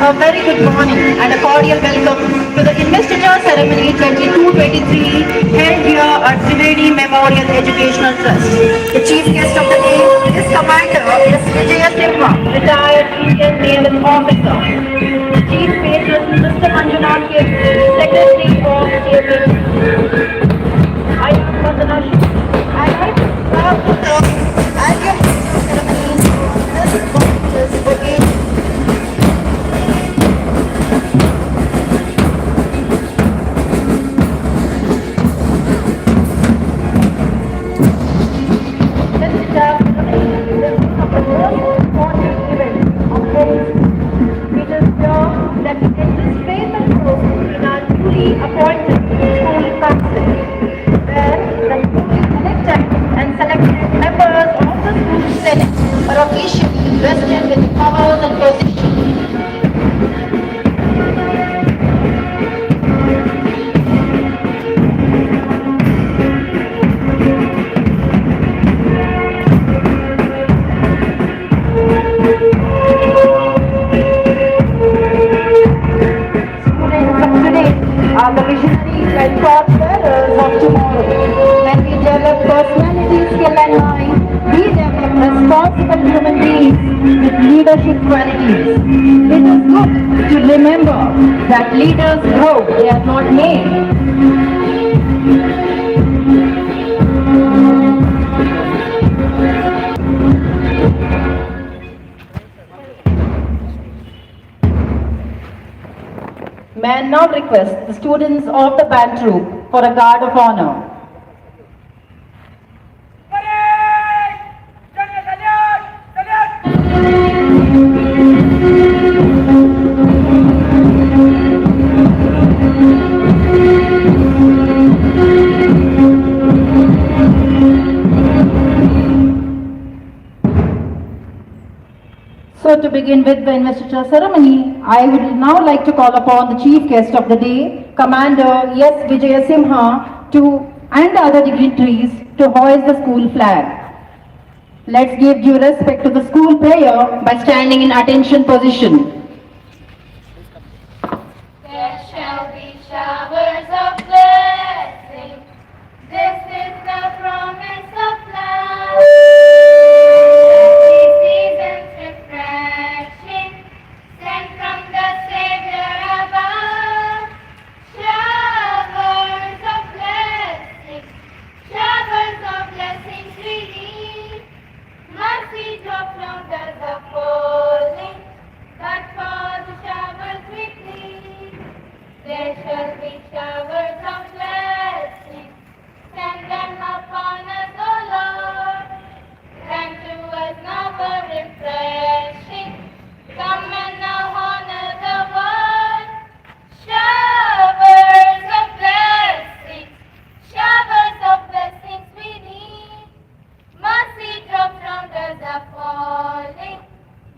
A very good morning and a cordial welcome to the Investiture Ceremony 22-23 held here at Dignitary Memorial Educational Trust. The chief guest of the day is Commander Investiture, retired Indian Naval Officer. The chief patron Mr. Manjunath K, Secretary of CFA. I am Vandana Shah. I am proud to serve as your ceremony. This is again. Appointed school council, where the newly elected and selected members of the school senate are officially vested with powers and positions. Are the visionaries and thought-bearers of tomorrow. When we develop personality, skill and mind, we develop responsible human beings with leadership qualities. It is good to remember that leaders grow, they are not made. May I now request the students of the band troupe for a guard of honor. So to begin with the investiture ceremony, I would now like to call upon the chief guest of the day, Commander S. Vijayasimha, and other dignitaries to hoist the school flag. Let's give due respect to the school prayer by standing in attention position. There shall be showers of blessing. This is the promise of love. Seasons refreshing, sent from the Savior above. Showers of blessings we need. Mercy drop down as the falling, but for the showers we plead. There shall be showers of blessings. Send them upon us, O Lord. Grant to us now a refreshing. Come and now honor the word. Showers of blessings we need. Mercy drops round us are falling,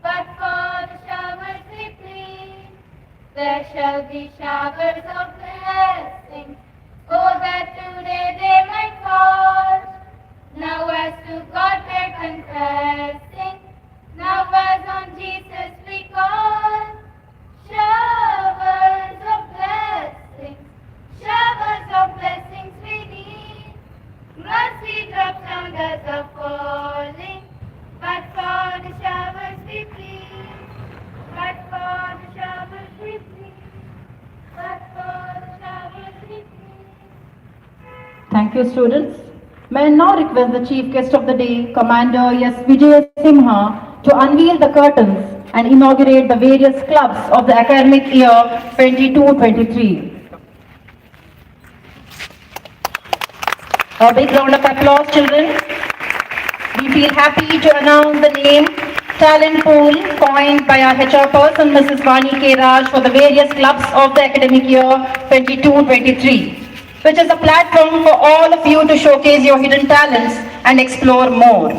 but for the showers we plead. There shall be showers of blessings. Oh, that today they might fall. Now as to God we're confessing, now as on Jesus we call. Showers of blessings we need. Mercy drops down as are falling, but for the showers we plead. But for the showers we plead. But for the showers we plead. Thank you, students. May I now request the chief guest of the day, Commander S. Vijayasimha, to unveil the curtains and inaugurate the various clubs of the academic year 22-23. A big round of applause, children. We feel happy to announce the name talent pool coined by our HR person, Mrs. Vani K. Raj, for the various clubs of the academic year 22-23, which is a platform for all of you to showcase your hidden talents and explore more.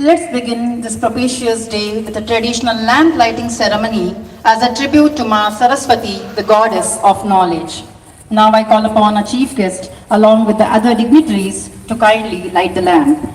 Let's begin this propitious day with a traditional lamp lighting ceremony as a tribute to Ma Saraswati, the goddess of knowledge. Now I call upon our chief guest along with the other dignitaries to kindly light the lamp.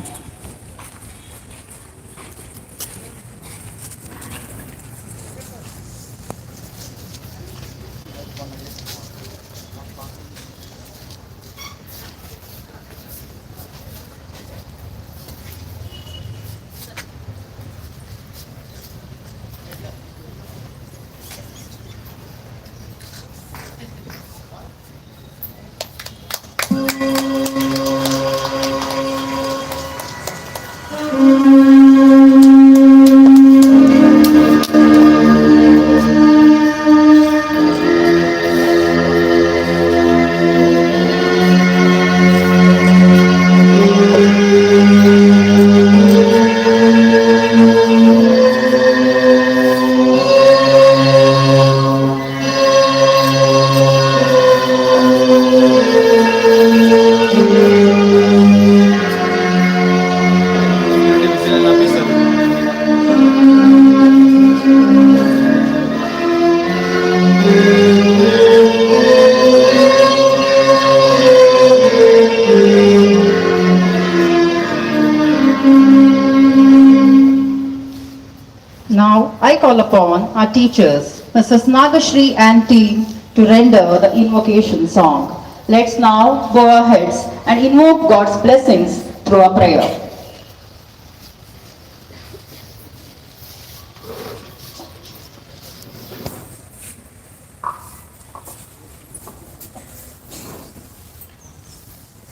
Now I call upon our teachers, Mrs. Nagashri and team, to render the invocation song. Let's now bow our heads and invoke God's blessings through a prayer.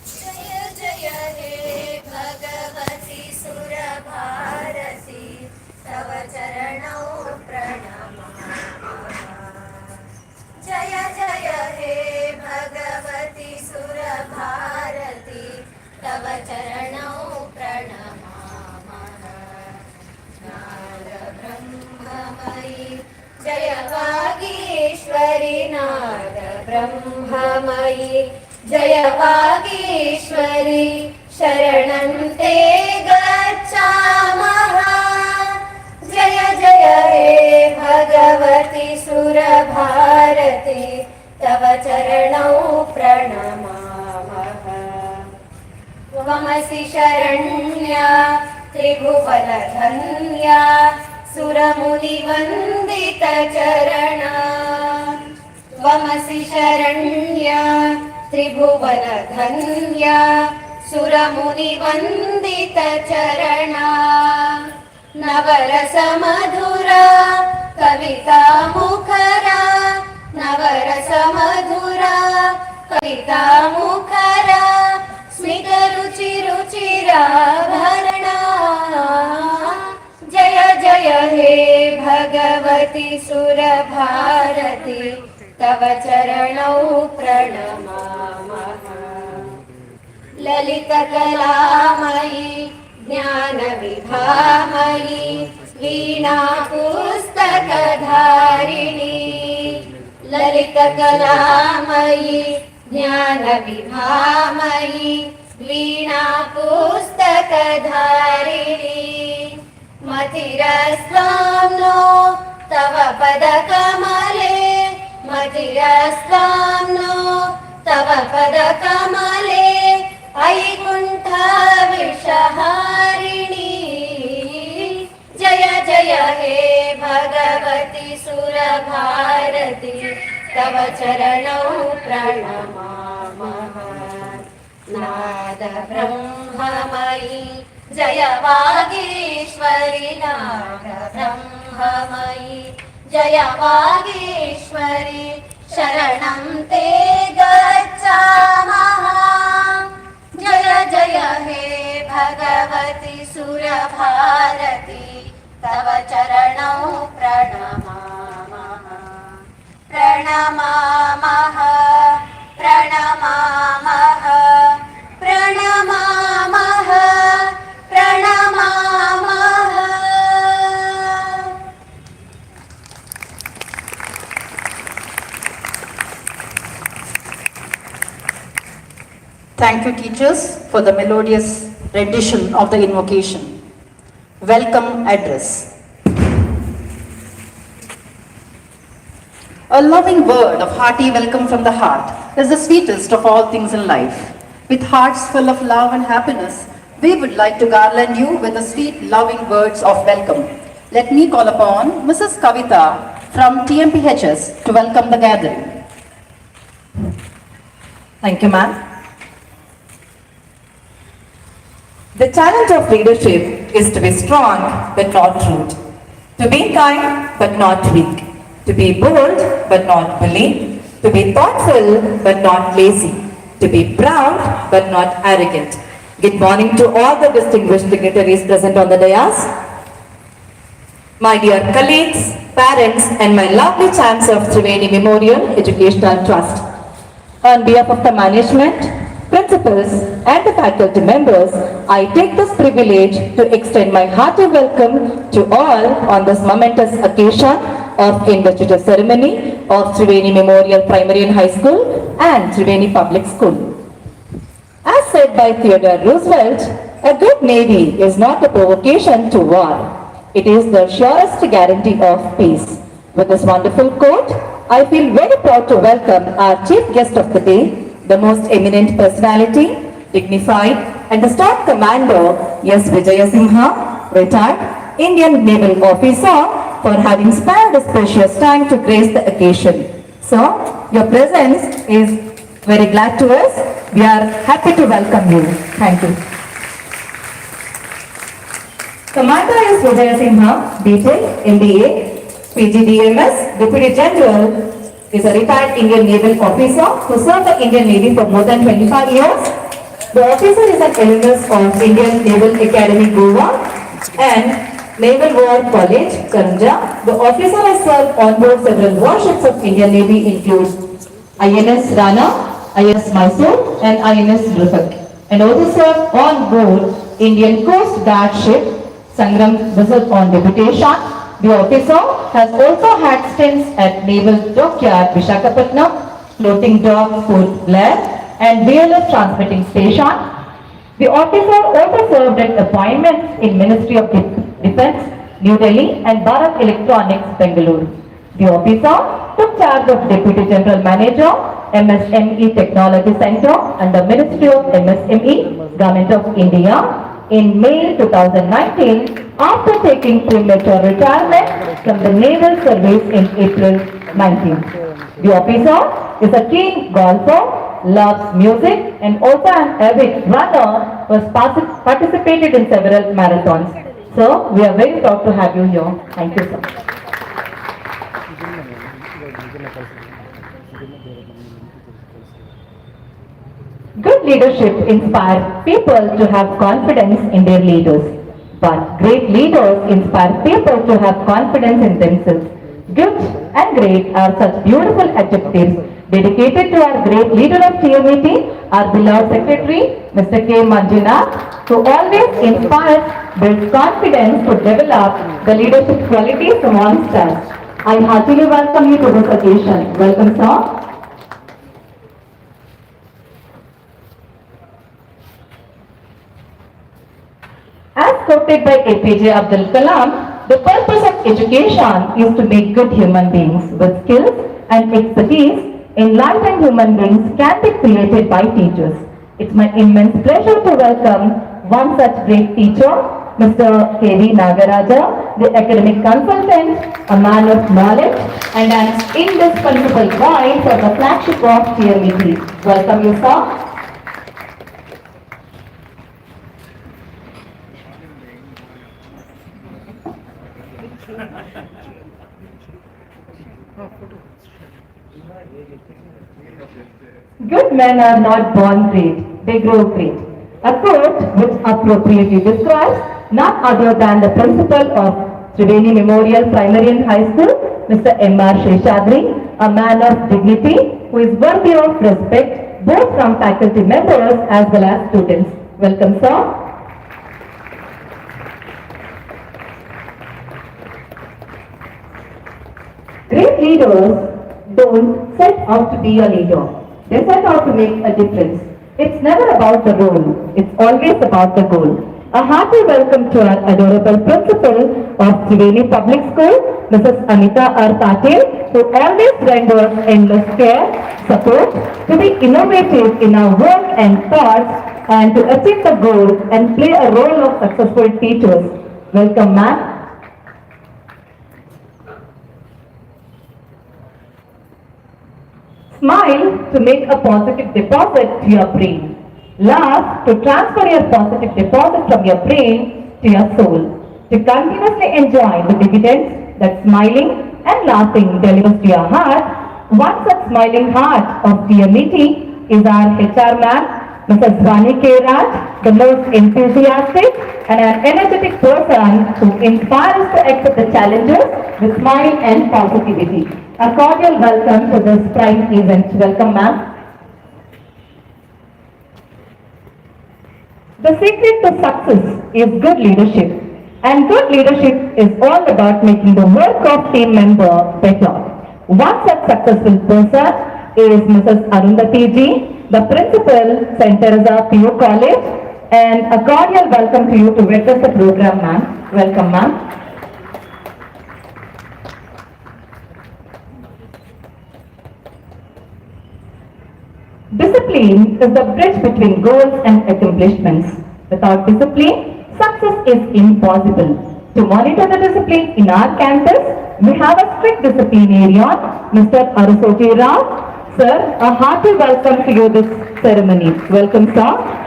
जय जय हे भगवती सुरभारती तव चरणौ प्रणमामः। जय जय हे भगवती सुरभारती तव चरणौ प्रणमामः। नाद ब्रह्ममयि जय वागीश्वरि नाद ब्रह्ममयि जय वागीश्वरि शरणं ते गच्छामः। जय जय हे भगवती सुरभारती तव चरणौ प्रणमामः। त्वमसि शरण्या त्रिभुवनधन्या सुरमुनिवन्दितचरणा। त्वमसि शरण्या त्रिभुवनधन्या सुरमुनिवन्दितचरणा। नवरसमधुरा कविता मुखरा नवरसमधुरा कविता मुखरा स्मितरुचिरुचिराभरणा। जय जय हे भगवती सुरभारती तव चरणौ प्रणमामः। ललितकलामयि ज्ञानविभामयि वीणा पुस्तकधारिणी। ललितकलामयि ज्ञानविभामयि वीणा पुस्तकधारिणी। मतिरस्त्वां नो तव पदकमले मतिरस्त्वां नो तव पदकमले वैकुण्ठविषहारिणी। जय जय हे भगवती सुरभारती तव चरणौ प्रणमामः। नाद ब्रह्ममयि जय वागीश्वरि नाद ब्रह्ममयि जय वागीश्वरि शरणं ते गच्छामः। जय जय हे भगवती सुरभारती तव चरणौ प्रणमामः। प्रणमामः प्रणमामः प्रणमामः प्रणमामः। Thank you, teachers, for the melodious rendition of the invocation. welcome address. A loving word of hearty welcome from the heart is the sweetest of all things in life. With hearts full of love and happiness, we would like to garland you with the sweet, loving words of welcome. Let me call upon Mrs. Kavita from TMPHS to welcome the gathering. Thank you, ma'am. The challenge of leadership is to be strong but not rude, to be kind but not weak, to be bold but not bully, to be thoughtful but not lazy, to be proud but not arrogant. Good morning to all the distinguished dignitaries present on the dais. My dear colleagues, parents and my lovely champs of Triveni Memorial Educational Trust. On behalf of the management, principals and the faculty members, I take this privilege to extend my hearty welcome to all on this momentous occasion of Investiture ceremony of Triveni Memorial Primary and High School and Triveni Public School. As said by Theodore Roosevelt, a good navy is not a provocation to war. It is the surest guarantee of peace. With this wonderful quote, I feel very proud to welcome our chief guest of the day, the most eminent personality, dignified, and the Staff Commander, S. Vijaya Simha, retired Indian Naval Officer, for having spared his precious time to grace the occasion. So, your presence is very glad to us. We are happy to welcome you. Thank you. Commander S. Vijaya Simha, BTech, MBA, PGDMS, Deputy General, is a retired Indian Naval officer who served the Indian Navy for more than 25 years. The officer is an alumnus of Indian Naval Academy, Goa and Naval War College, Karanja. The officer has served on board several warships of Indian Navy include INS Rana, INS Mysore and INS Rufak, and also served on board Indian Coast Guard ship Sangram vessel on deputation. The officer has also had stints at Naval Dockyard, Visakhapatnam, Floating Dock, Port Blair, and BLF Transmitting Station. The officer also served at appointments in Ministry of Defence, New Delhi, and Bharat Electronics, Bengaluru. The officer took charge of Deputy General Manager, MSME Technology Center, under Ministry of MSME, Government of India, in May 2019 after taking premature retirement from the naval service in April 19. The officer is a keen golfer, loves music and also an avid runner who has participated in several marathons. So, we are very proud to have you here. Thank you, sir. Good leadership inspires people to have confidence in their leaders, but great leaders inspire people to have confidence in themselves. Good and great are such beautiful adjectives dedicated to our great leader of TMET, our beloved secretary, Mr. K. Manjunath, who always inspires, builds confidence to develop the leadership qualities amongst us. I heartily welcome you to this occasion. Welcome, sir. As quoted by APJ Abdul Kalam, the purpose of education is to make good human beings with skills and expertise. Enlightened human beings can be created by teachers. It's my immense pleasure to welcome one such great teacher, Mr. K.V. Nagaraja, the academic consultant, a man of knowledge and an indispensable guide for the flagship of TMET. Welcome you, sir. Good men are not born great, they grow great. A quote which appropriately describes none other than the principal of Triveni Memorial Primary and High School, Mr. M.R. Sheshadri, a man of dignity who is worthy of respect both from faculty members as well as students. Welcome, sir. Great leaders don't set out to be a leader. They set out to make a difference. It's never about the role. It's always about the goal. A hearty welcome to our adorable principal of Triveni Public School, Mrs. Anita R. Patil, who always renders endless care, support, to be innovative in our work and thoughts, and to achieve the goals and play a role of successful teachers. Welcome, ma'am. Smile to make a positive deposit to your brain. Laugh to transfer your positive deposit from your brain to your soul. To continuously enjoy the dividends that smiling and laughing delivers to your heart, one such smiling heart of dear Niti is our HR man, Mrs. Vani K. Raj, the most enthusiastic and an energetic person who inspires to accept the challenges with smile and positivity. A cordial welcome to this prime event. Welcome, ma'am. The secret to success is good leadership, and good leadership is all about making the work of team member better. One such successful person is Mrs. Arundhati Ji, the principal, St. Teresa PU College, and a cordial welcome to you to witness the program, ma'am. Welcome, ma'am. Discipline is the bridge between goals and accomplishments. Without discipline, success is impossible. To monitor the discipline in our campus, we have a strict disciplinarian, Mr. Arasoji Rao. Sir, a hearty welcome to you this ceremony. Welcome, sir.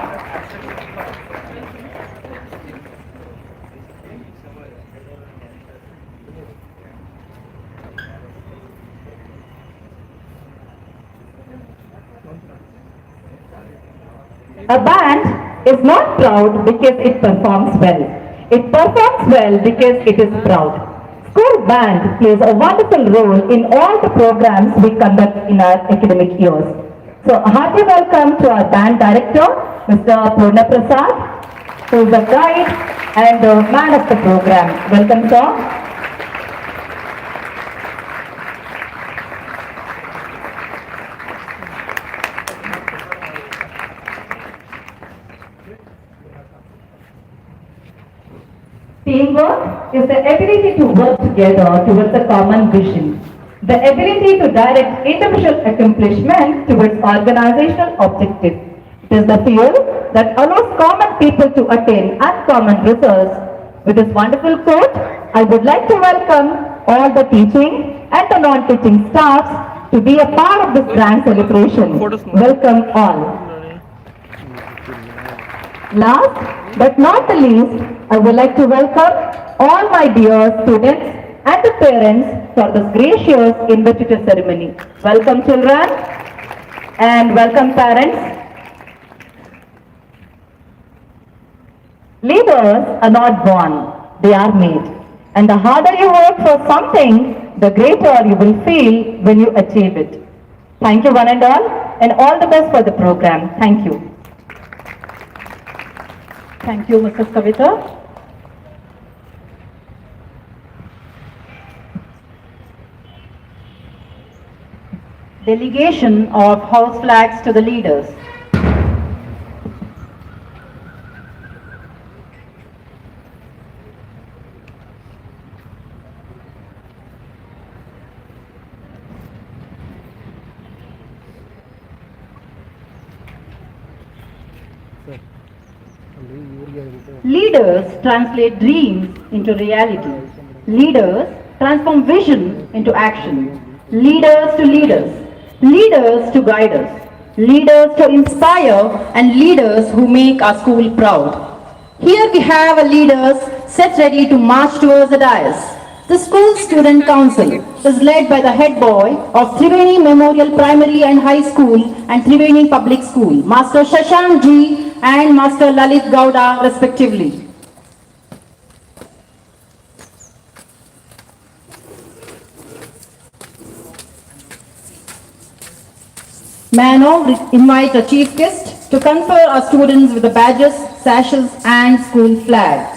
A band is not proud because it performs well. It performs well because it is proud. School band plays a wonderful role in all the programs we conduct in our academic years. So a hearty welcome to our band director, Mr. Purna Prasad, who is the guide and the man of the program. Welcome, sir. Teamwork is the ability to work together towards a common vision. The ability to direct individual accomplishment towards organizational objectives. It is the fuel that allows common people to attain uncommon results. With this wonderful quote, I would like to welcome all the teaching and the non-teaching staffs to be a part of this grand celebration. Welcome all. Last but not the least, I would like to welcome all my dear students and the parents for this gracious investiture ceremony. Welcome, children, and welcome, parents. Leaders are not born, they are made. And the harder you work for something, the greater you will feel when you achieve it. Thank you, one and all the best for the program. Thank you. Thank you, Mrs. Kavita. Delegation of house flags to the leaders. Leaders translate dreams into reality. Leaders transform vision into action. Leaders to leaders. Leaders to guide us. Leaders to inspire, and leaders who make our school proud. Here we have a leaders set ready to march towards the dais. The school student council is led by the head boy of Triveni Memorial Primary and High School and Triveni Public School, Master Shashank Ji and Master Lalit Gowda respectively. May I now invite the chief guest to confer our students with the badges, sashes and school flag.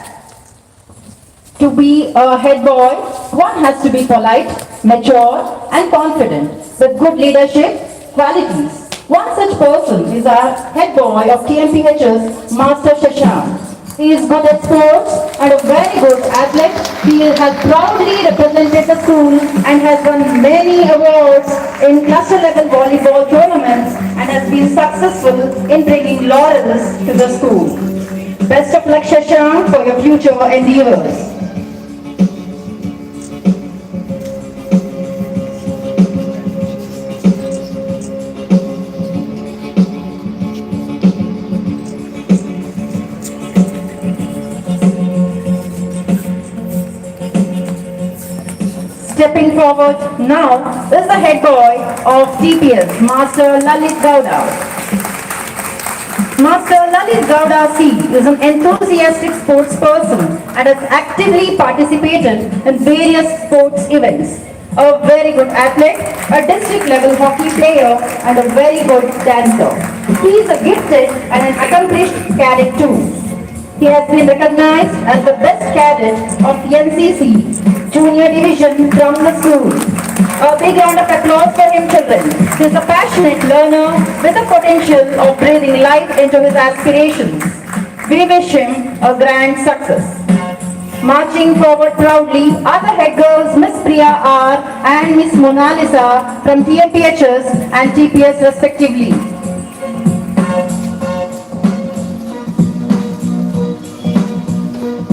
To be a head boy, one has to be polite, mature and confident with good leadership qualities. One such person is our head boy of TMPH's Master Shashank. He is good at sports and a very good athlete. He has proudly represented the school and has won many awards in cluster level volleyball tournaments and has been successful in bringing laurels to the school. Best of luck, Shashank, for your future endeavors. Stepping forward now is the head boy of TPS, Master Lalit Gowda. Master Lalit Gowda C is an enthusiastic sports person and has actively participated in various sports events. A very good athlete, a district level hockey player and a very good dancer. He is a gifted and an accomplished cadet too. He has been recognized as the best cadet of NCC Junior Division from the school. A big round of applause for him, children. He is a passionate learner with the potential of breathing life into his aspirations. We wish him a grand success. Marching forward proudly are the head girls Miss Priya R and Miss Mona Lisa from TMPHS and TPS respectively.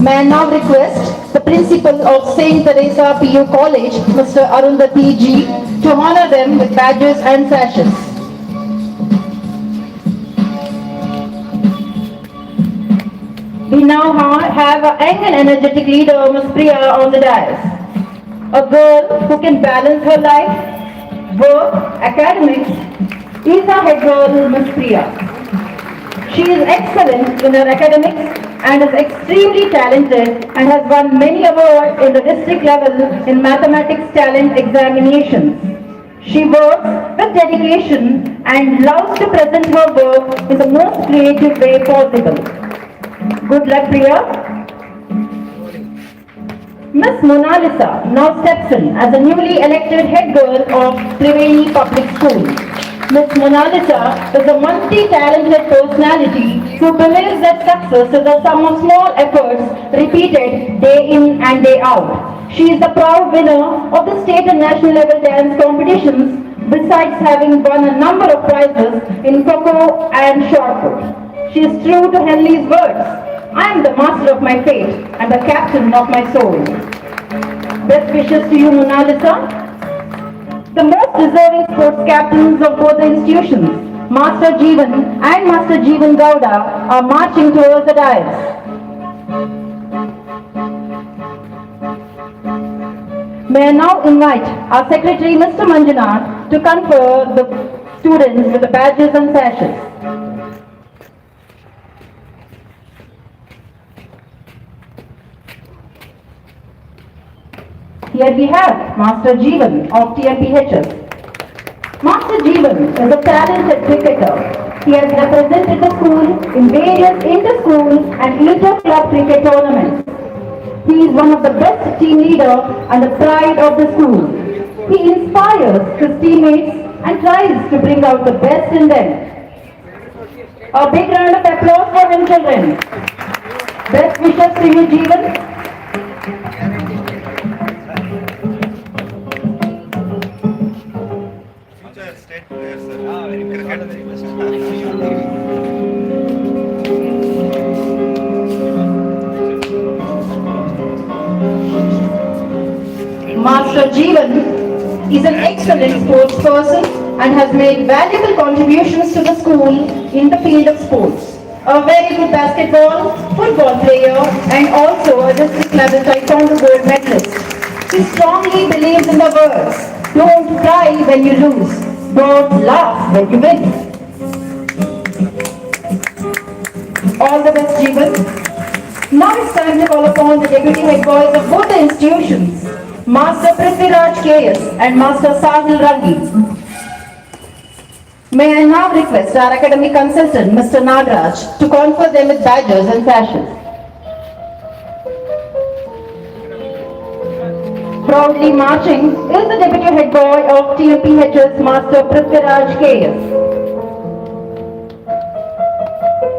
May I now request the principal of St. Teresa PU College, Mr. Arundhati G, to honor them with badges and sashes. We now have a young and energetic leader, Ms. Priya, on the dais. A girl who can balance her life, work, academics, is our head girl, Ms. Priya. She is excellent in her academics and is extremely talented and has won many awards in the district level in mathematics talent examinations. She works with dedication and loves to present her work in the most creative way possible. Good luck, Priya. Miss Mona Lisa now steps in as a newly elected head girl of Triveni Public School. Miss Mona Lisa is a multi-talented personality who believes that success is the sum of small efforts repeated day in and day out. She is the proud winner of the state and national level dance competitions, besides having won a number of prizes in Coco and shot put. She is true to Henley's words, "I am the master of my fate and the captain of my soul." Best wishes to you, Mona Lisa. The most deserving sports captains of both the institutions, Master Jeevan and Master Jeevan Gowda, are marching towards the dais. May I now invite our Secretary, Mr. Manjunath, to confer the students with the badges and sashes. Here we have Master Jeevan of TMPHS. Master Jeevan is a talented cricketer. He has represented the school in various inter-school and inter-club cricket tournaments. He is one of the best team leaders and the pride of the school. He inspires his teammates and tries to bring out the best in them. A big round of applause for him, children. Best wishes to you, Jeevan. State players, sir. In cricket, very much. Master Jeevan is an excellent sports person and has made valuable contributions to the school in the field of sports. A very good basketball, football player and also a district level taekwondo gold medalist. He strongly believes in the words, "Don't cry when you lose. Don't laugh when you win." All the best, Jeevan. Now it's time to call upon the deputy head boys of both the institutions, Master Prithviraj KS and Master Sahil Rangi. May I now request our academic consultant, Mr. Nagraj, to confer them with badges and sashes. Proudly marching is the deputy head boy of TMPHS, Master Prithviraj KS.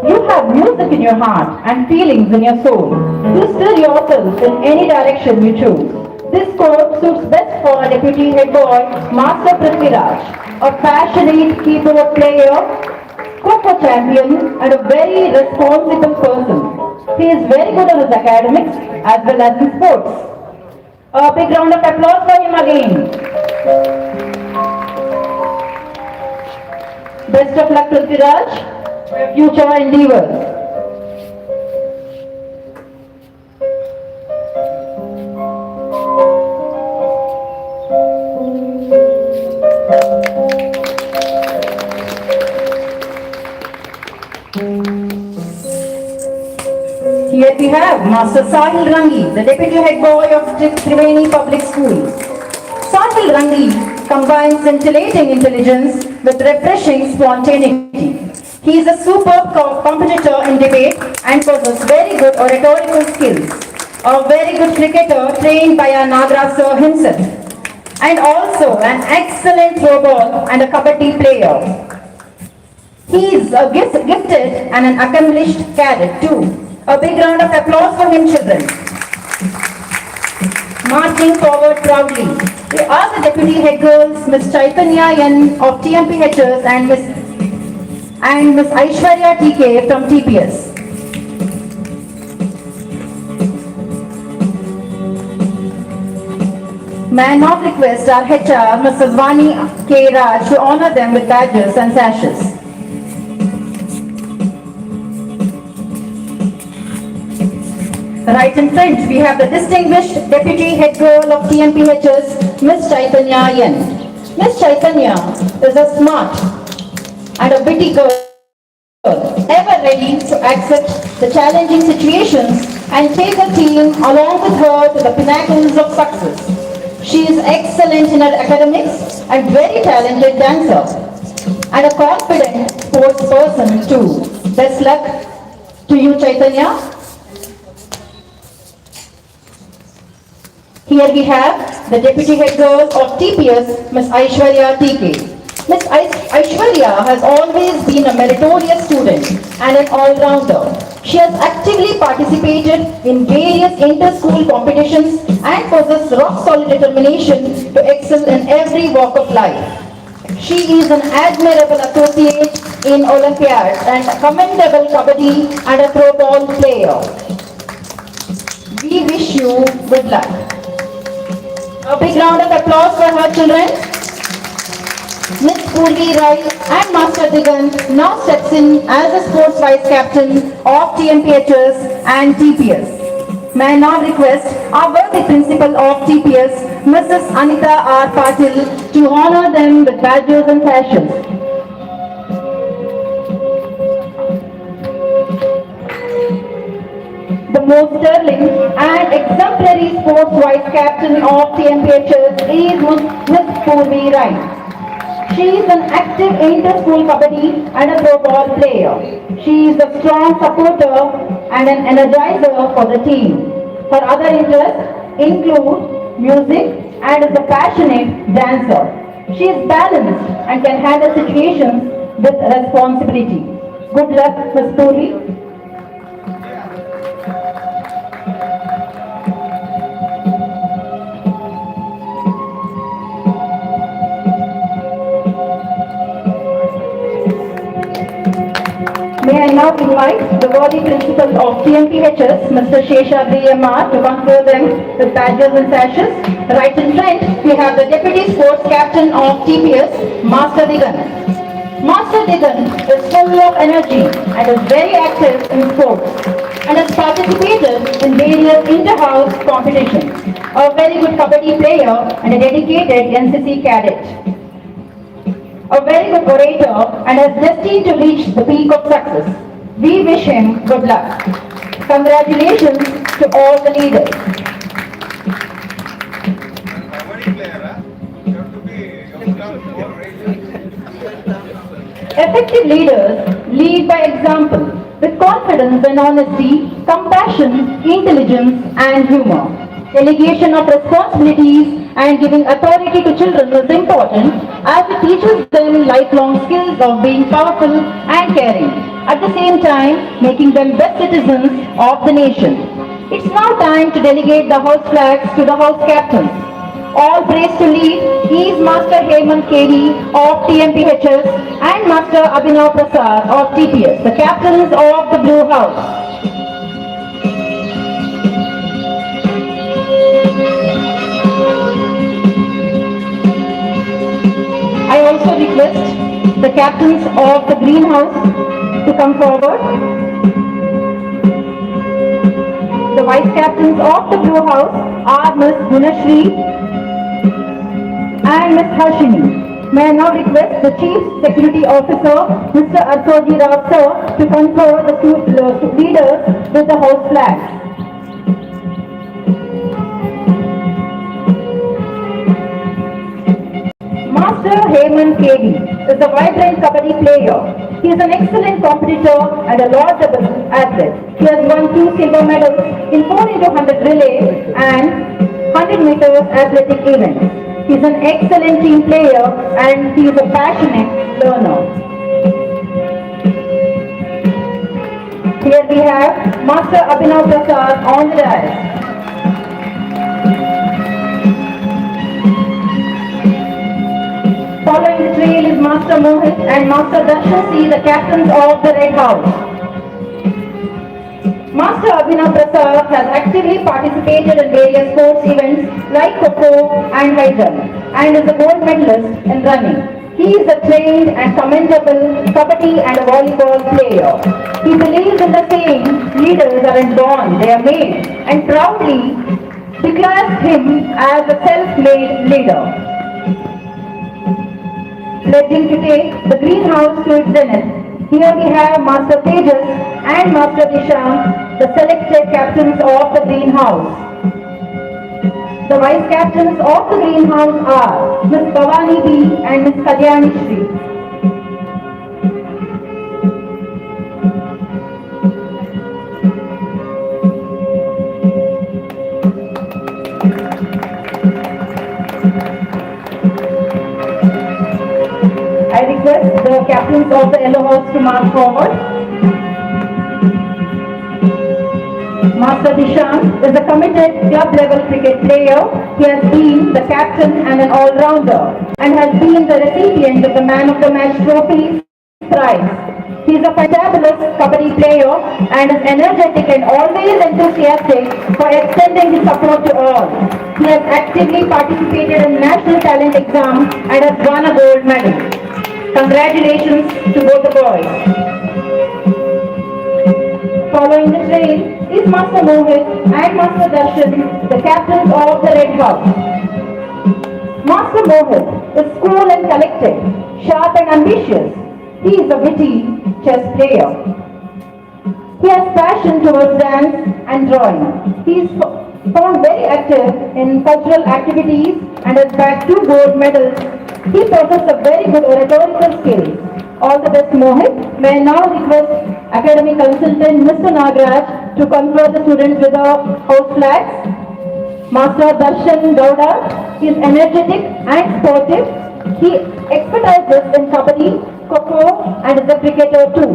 You have music in your heart and feelings in your soul. To steer yourself in any direction you choose. This quote suits best for a deputy head boy, Master Prithviraj, a passionate keyboard player, Kho champion, and a very responsible person. He is very good on his academics as well as in sports. A big round of applause for him again. Best of luck, Prithviraj, for your future endeavors. Here we have Master Sahil Rangi, the Deputy Head Boy of Triveni Public School. Sahil Rangi combines scintillating intelligence with refreshing spontaneity. He is a superb competitor in debate and possesses very good oratorical skills. A very good cricketer trained by our Nagra sir himself. And also an excellent throw ball and a kabaddi player. He is a gifted and an accomplished cadet too. A big round of applause for him, children. Marching forward proudly. We are the deputy head girls, Miss Chaitanya N of TMPHS and Miss Aishwarya TK from TPS. May I now request our HR, Mrs. Vani K. Raj, to honor them with badges and sashes. Right in front, we have the distinguished Deputy Head Girl of TMPHS, Miss Chaitanya N. Miss Chaitanya is a smart and a witty girl, ever ready to accept the challenging situations and take her team along with her to the pinnacles of success. She is excellent in her academics and very talented dancer and a confident sports person too. Best luck to you, Chaitanya. Here we have the Deputy Head Girl of TPS, Miss Aishwarya TK. Miss Aishwarya has always been a meritorious student and an all-rounder. She has actively participated in various inter-school competitions and possesses rock-solid determination to excel in every walk of life. She is an admirable associate in Olympiads and a commendable kabaddi and a throw ball player. We wish you good luck. A big round of applause for her children. Miss Purvi Rai and Master Digant now steps in as the sports vice captain of TMPHS and TPS. May I now request our worthy principal of TPS, Mrs. Anita R. Patil, to honor them with badges and sashes. The most sterling and exemplary sports vice captain of TMPHS is Miss Purvi Rai. She is an active inter-school kabaddi and a throw ball player. She is a strong supporter and an energizer for the team. Her other interests include music and is a passionate dancer. She is balanced and can handle situations with responsibility. Good luck, Ms. Puri. May I now invite the worthy principal of TMPHS, Mr. Sheshabri MR, to confer them with badges and sashes. Right in front, we have the Deputy Sports Captain of TPS, Master Digant. Master Digant is full of energy and is very active in sports and has participated in various inter-house competitions. A very good kabaddi player and a dedicated NCC cadet. A very good orator and is destined to reach the peak of success. We wish him good luck. Congratulations to all the leaders. Kabaddi player, huh? You have to be Effective leaders lead by example with confidence and honesty, compassion, intelligence and humor. Delegation of responsibilities and giving authority to children is important as it teaches them lifelong skills of being powerful and caring. At the same time, making them best citizens of the nation. It's now time to delegate the house flags to the house captains. All praise to lead is Master Hemant KV of TMPHS and Master Abhinav Prasad of TPS, the captains of the Blue House. I also request the captains of the greenhouse to come forward. The vice captains of the blue house are Ms. Gunashri and Ms. Harshini. May I now request the Chief Security Officer, Mr. Arthoji Rao sir, to confer the leaders with the house flag. Master Hemant KV is a vibrant kabaddi player. He is an excellent competitor and a laudable athlete. He has won 2 silver medals in 4x100 relay and 100 meters athletic events. He is an excellent team player and he is a passionate learner. Here we have Master Abhinav Prasad on the dais. Following the trail is Master Mohit and Master Darshan C, the captains of the Red House. Master Abhinav Prasad has actively participated in various sports events like Kho-Kho and high jump and is a gold medalist in running. He is a trained and commendable kabaddi and a volleyball player. He believes in the saying, leaders aren't born, they are made, and proudly declares him as a self-made leader. Pledging to take the greenhouse to its zenith. Here we have Master Tejas and Master Disham, the selected captains of the greenhouse. The vice captains of the greenhouse are Ms. Bhavani B and Ms. Kalyani Shri. I request the captains of the yellow house to march forward. Master Disham is a committed club level cricket player. He has been the captain and an all-rounder and has been the recipient of the Man of the Match trophy prize. He is a fantabulous kabaddi player and is energetic and always enthusiastic for extending his support to all. He has actively participated in national talent exams and has won a gold medal. Congratulations to both the boys. Following the trail is Master Mohit and Master Darshan, the captains of the Red House. Master Mohit is cool and collected, sharp and ambitious. He is a witty chess player. He has passion towards dance and drawing. He is found very active in cultural activities and has bagged 2 gold medals. He possesses a very good oratorical skill. All the best, Mohit. May I now request academic consultant Mr. Nagaraj to confer the students with the house flags. Master Darshan Gowda is energetic and sportive. He expertises in kabaddi, Kho-Kho and is a cricketer too.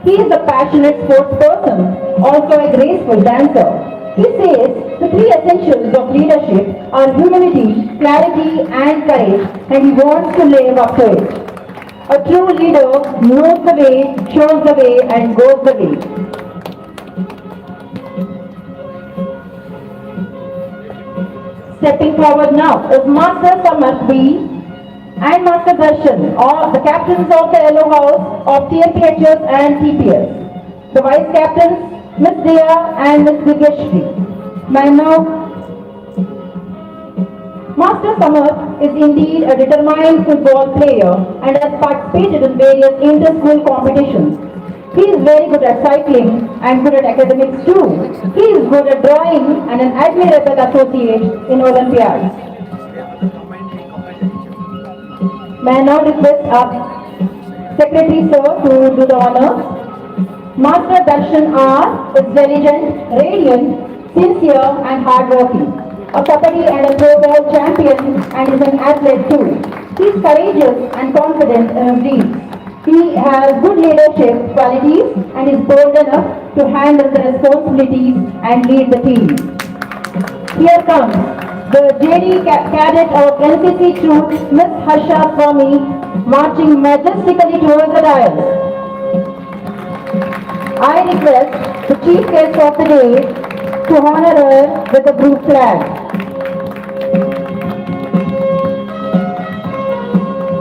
He is a passionate sports person, also a graceful dancer. He says the 3 essentials of leadership are humility, clarity and courage, and he wants to live up to it. A true leader knows the way, shows the way and goes the way. Stepping forward now is Master Samarth B and Master Darshan, all the captains of the Yellow House of TMPHS and TPS. The vice captains Ms. Diya and Ms. Dignitary. May I now Master Samarth is indeed a determined football player and has participated in various inter-school competitions. He is very good at cycling and good at academics too. He is good at drawing and an admirable associate in Olympiads. May I now request our Secretary Sir to do the honors. Master Darshan R is diligent, radiant, sincere and hardworking. a kabaddi and a throwball champion and is an athlete too. He is courageous and confident in his deeds. He has good leadership qualities and is bold enough to handle the responsibilities and lead the team. Here comes the JD cadet of NCC troop, Miss Harsha Swami, marching majestically towards the dial. I request the chief guest of the day to honor her with the group flag.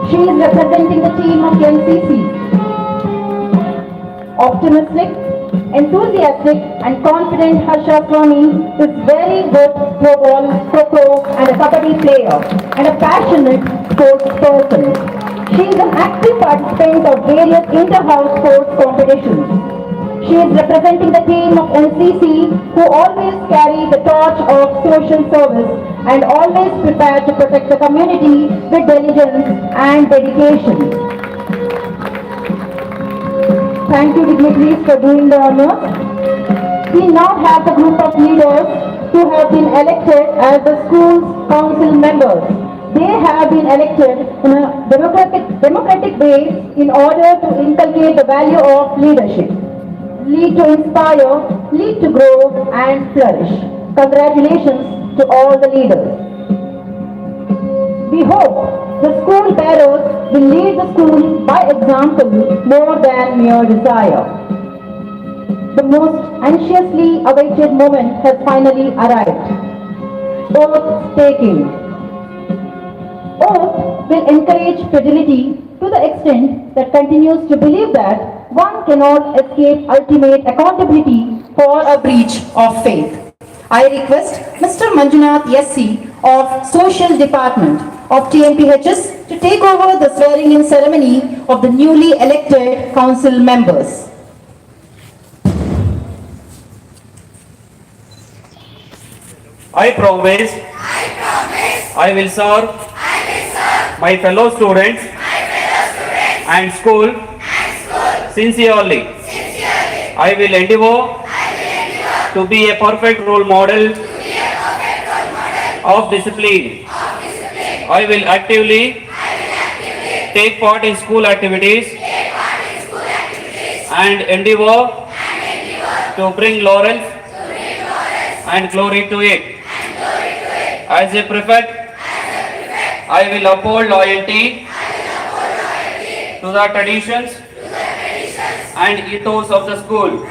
She is representing the team of NCC. Optimistic, enthusiastic and confident Harsha Swami is very good throwball, kho and a kabaddi player and a passionate sports person. She is an active participant of various inter-house sports competitions. She is representing the team of NCC who always carry the torch of social service and always prepared to protect the community with diligence and dedication. Thank you, dignitaries, for doing the honors. We now have the group of leaders who have been elected as the school's council members. They have been elected in a democratic way in order to inculcate the value of leadership, lead to inspire, lead to grow and flourish. Congratulations to all the leaders. We hope the school bearers will lead the school by example more than mere desire. The most anxiously awaited moment has finally arrived. Oath taking. Oath will encourage fidelity to the extent that continues to believe that one cannot escape ultimate accountability for a breach of faith. I request Mr. Manjunath SC of Social Department of TMPHS to take over the swearing-in ceremony of the newly elected council members. I promise I will serve my fellow students and school sincerely. I will endeavor to be a perfect role model of discipline. I will actively take part in school activities and endeavor to bring laurels and glory to it. As a prefect, I will uphold loyalty to the traditions and ethos of the school.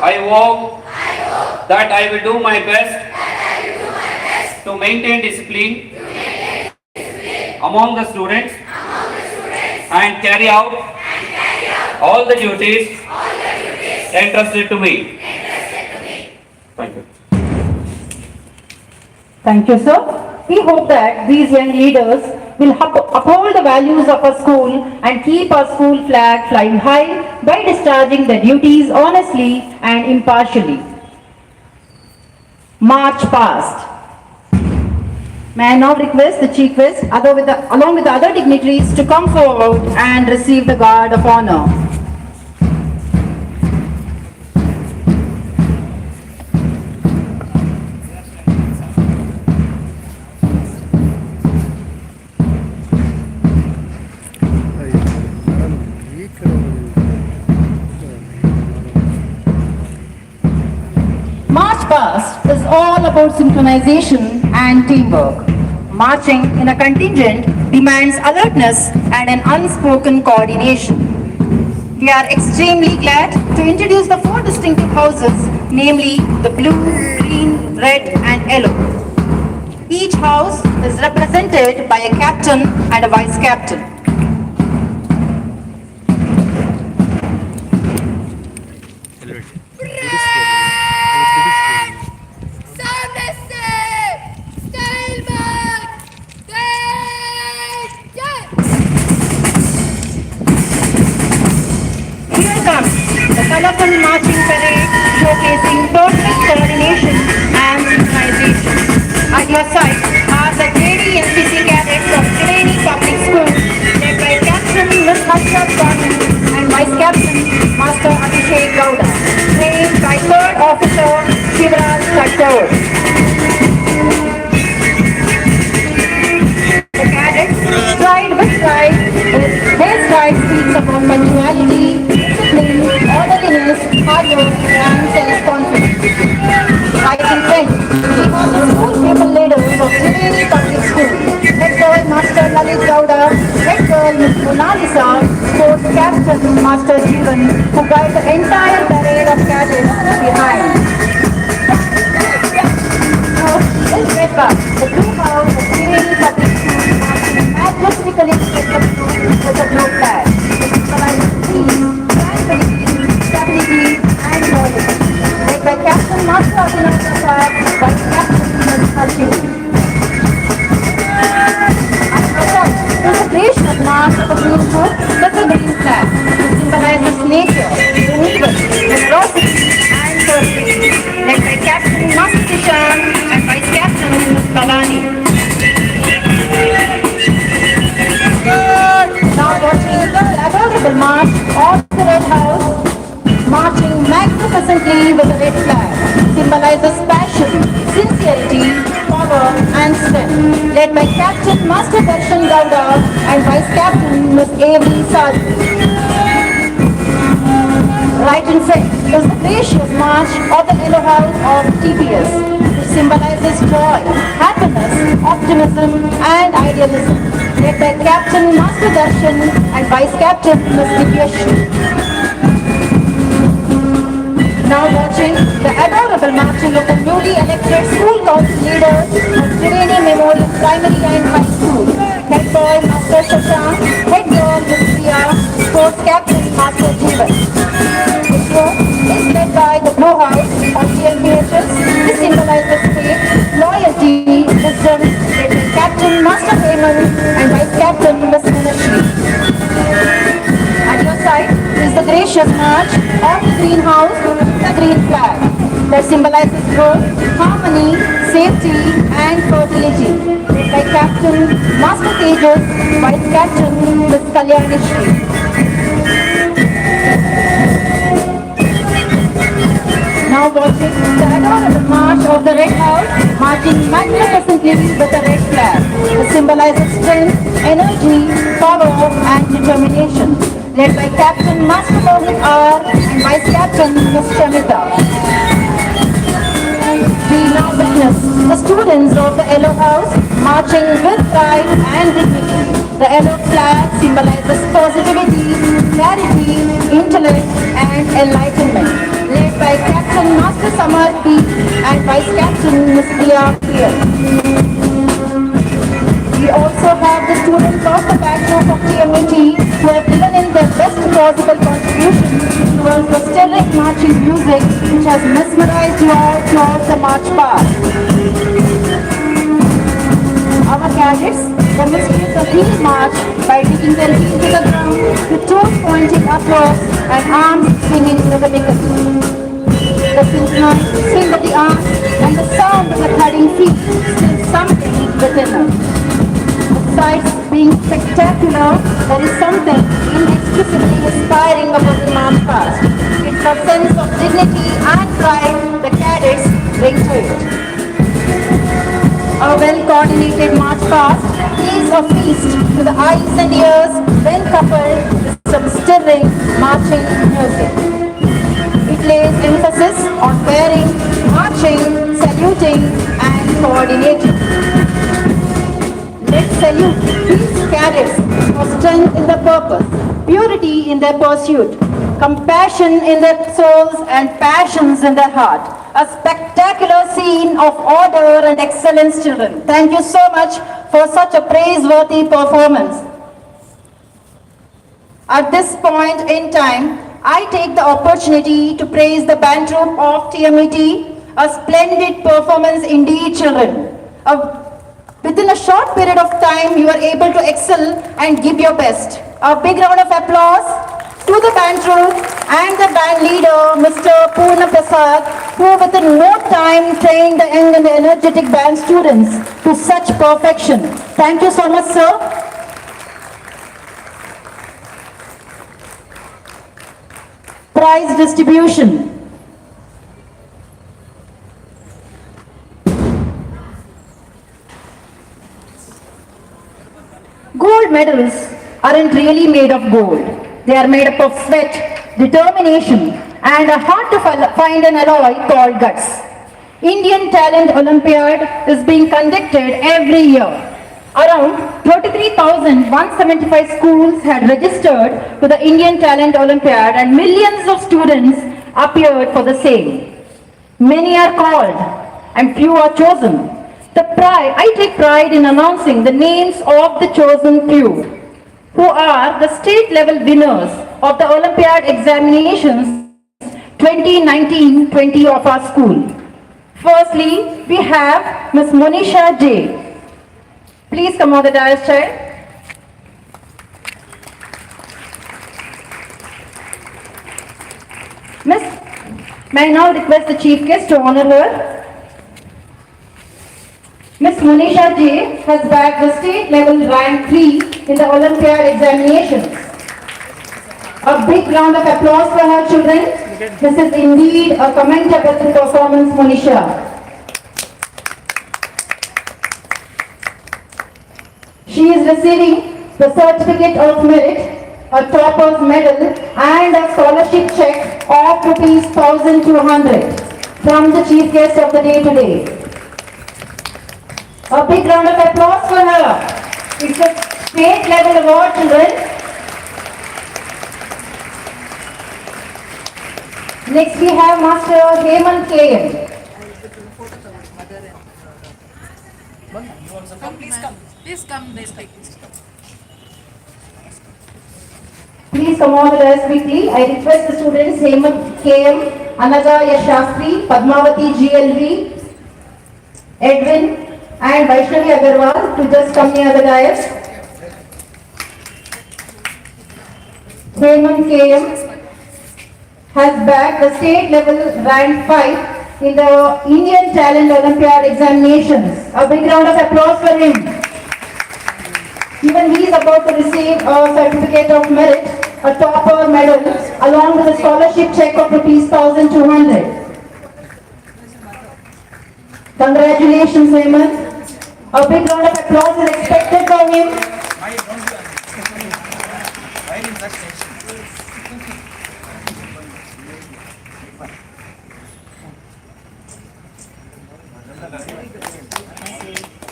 I vow that I will do my best to maintain discipline among the students and carry out all the duties entrusted to me. Thank you. Thank you, sir. We hope that these young leaders will uphold the values of our school and keep our school flag flying high by discharging their duties honestly and impartially. March past. May I now request the chief guest, along with the other dignitaries, to come forward and receive the guard of honor. March past is all about synchronization and teamwork. Marching in a contingent demands alertness and an unspoken coordination. We are extremely glad to introduce the four distinctive houses, namely the blue, green, red and yellow. Each house is represented by a captain and a vice captain. Colorful marching parade showcasing perfect coordination and synchronization. At your side are the JD NCC cadets of Triveni Public School, led by Captain Ms. Harsha Swami and Vice Captain Master Abhishek Gowda, trained by 3rd Officer Shivraj Thakur. about punctuality, discipline, orderliness, hard work, and self-confidence. Right and friends, we have the school pupil leaders of Dignitary Public School. Head girl Master Lalit Gowda, head girl Ms. Monalisa, sports captain Master Jeevan, who guide the entire parade of cadets behind. Is led by the blue house of Dignitary Public School, marching majestically with the blue flag. It symbolizes peace, tranquility, stability, and loyalty. Led by Captain Master Abhinav Prasad, Vice Captain Ms. Harshit. Is the gracious march of the green hood with the green flag. It symbolizes nature, renewal, generosity, and fertility. Led by Captain Master Tishan and Vice Captain Ms. Bhavani. Now watching the adorable march of the Red House, marching magnificently with the red flag, symbolizes passion, sincerity, power, and strength. Led by Captain Master Darshan Gowda and Vice Captain Ms. A.V. Sadhu. Right in front is the gracious march of the Yellow House of TPS, which symbolizes joy, happiness, optimism, and idealism. Led by Captain Master Darshan and Vice Captain Ms. Invocation. Now watching the adorable marching of the newly elected school council leaders of Triveni Memorial Primary and High School. Head boy Master Shashank, head girl Ms. Priya, sports captain Master Jeevan. This group is led by the Blue House of TMPHS. This symbolizes faith, loyalty, wisdom, led by Captain Master Hemant and Vice Captain Ms. Minashri. At your side is the gracious march of the green house with the green flag that symbolizes growth, harmony, safety, and fertility. Led by Captain Master Tejas, Vice Captain Ms. Kalyani Shri. Now watching the adorable march of the Red House, marching magnificently with the red flag. It symbolizes strength, energy, power, and determination. Led by Captain Master Mohit R. and Vice Captain Ms. Shamita. We now witness the students of the Yellow House marching with pride and dignity. The yellow flag symbolizes positivity, clarity, intellect, and enlightenment. Led by Captain Master Samar P. and Vice Captain Ms. Priya P. We also have the students of the back group of TMET who have given in their best possible contribution towards the sterling marching music which has mesmerized you all throughout the march path. Our cadets demonstrate the heel march by taking their heels to the ground with toes pointing upwards and arms swinging rhythmically. The synchronized swing of the arms and the sound of the thudding feet still something within us. Besides being spectacular, there is something inexplicably inspiring about the march past. It's a sense of dignity and pride the cadets bring to it. A well-coordinated march past is a feast to the eyes and ears when coupled with some stirring marching music. It lays emphasis on pairing, marching, saluting, and coordinating. Let's salute these cadets for strength in their purpose, purity in their pursuit, compassion in their souls, and passions in their heart. A spectacular scene of order and excellence, children. Thank you so much for such a praiseworthy performance. At this point in time, I take the opportunity to praise the band troupe of TMET. A splendid performance indeed, children. Within a short period of time, you are able to excel and give your best. A big round of applause to the band troupe and the band leader, Mr. Purna Prasad, who within no time trained the young and the energetic band students to such perfection. Thank you so much, sir. Prize distribution. Gold medals aren't really made of gold. They are made up of sweat, determination, and a hard to find an alloy called guts. Indian Talent Olympiad is being conducted every year. Around 33,175 schools had registered to the Indian Talent Olympiad and millions of students appeared for the same. Many are called and few are chosen. I take pride in announcing the names of the chosen few, who are the state level winners of the Olympiad examinations 2019-20 of our school. Firstly, we have Ms. Monisha J. Please come on the dais, child. Miss, may I now request the chief guest to honor her. Miss Monisha J has bagged the state level rank 3 in the Olympiad examinations. A big round of applause for her, children. This is indeed a commendable performance, Monisha. She is receiving the Certificate of Merit, a topper's medal and a scholarship check of ₹1,200 from the chief guest of the day today. A big round of applause for her. It's a state level award, children. Next we have Master Hemant K.M. Please come on with us quickly. I request the students Hemant K.M., Anaga Yashastri, Padmavati GLV, Edwin and Vaishnavi Agarwal to just come near the dais. Hemant K.M. has bagged the state level rank 5 in the Indian Talent Olympiad examinations. A big round of applause for him. Even he is about to receive a certificate of merit, a topper medal, along with a scholarship check of ₹1,200. Congratulations, Hemant. A big round of applause is expected for him.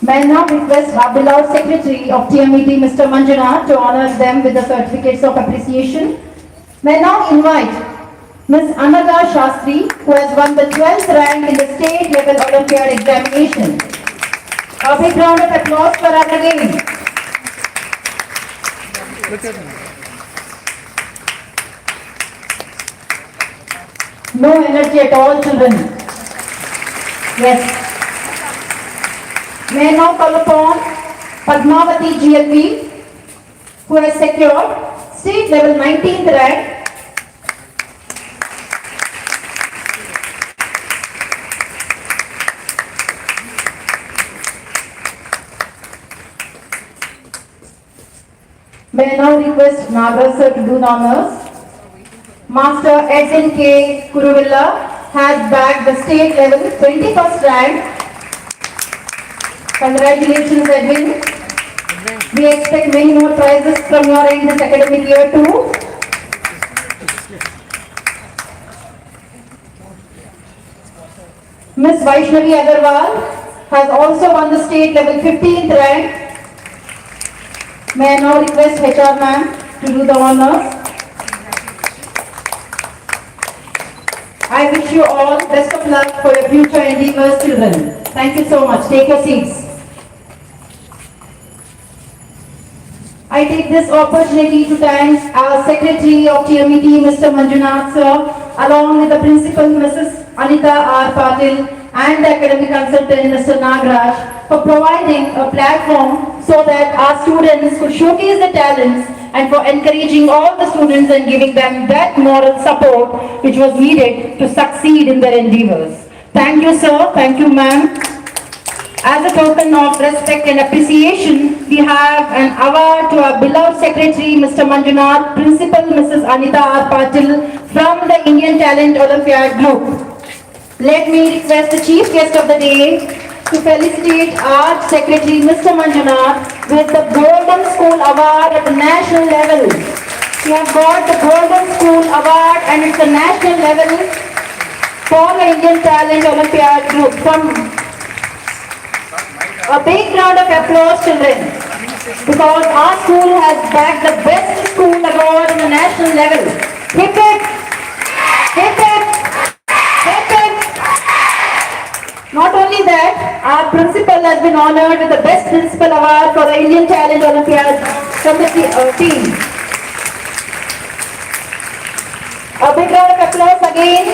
May I now request our beloved Secretary of TMET, Mr. Manjunath, to honor them with the certificates of appreciation. May I now invite Ms. Anaga Shastri, who has won the 12th rank in the state level Olympiad examination. A big round of applause for her again. No energy at all, children. Yes. May I now call upon Padmavati GLV, who has secured state level 19th rank. May I now request Nagar sir to do the honors. Master Edwin K. Kuruvilla has bagged the state level 21st rank. Congratulations, Edwin. We expect many more prizes from your end this academic year too. Ms. Vaishnavi Agarwal has also won the state level 15th rank. May I now request HR ma'am to do the honors. I wish you all best of luck for your future endeavors, children. Thank you so much. Take your seats. I take this opportunity to thank our Secretary of TMET, Mr. Manjunath sir, along with the Principal, Mrs. Anita R. Patil, and the Academic Consultant, Mr. Nagraj, for providing a platform so that our students could showcase their talents and for encouraging all the students and giving them that moral support which was needed to succeed in their endeavors. Thank you, sir. Thank you, ma'am. As a token of respect and appreciation, we have an award to our beloved Secretary, Mr. Manjunath, Principal, Mrs. Anita R. Patil, from the Indian Talent Olympiad Group. Let me request the Chief Guest of the Day to felicitate our Secretary, Mr. Manjunath, with the Golden School Award at the national level. We have got the Golden School Award and it's a national level for the Indian Talent Olympiad group. From a big round of applause, children, because our school has bagged the best school award on the national level. Hip hip, hip hip, hip hip. Not only that, our principal has been honored with the best principal award for the Indian Talent Olympiad from the team. A big round of applause again.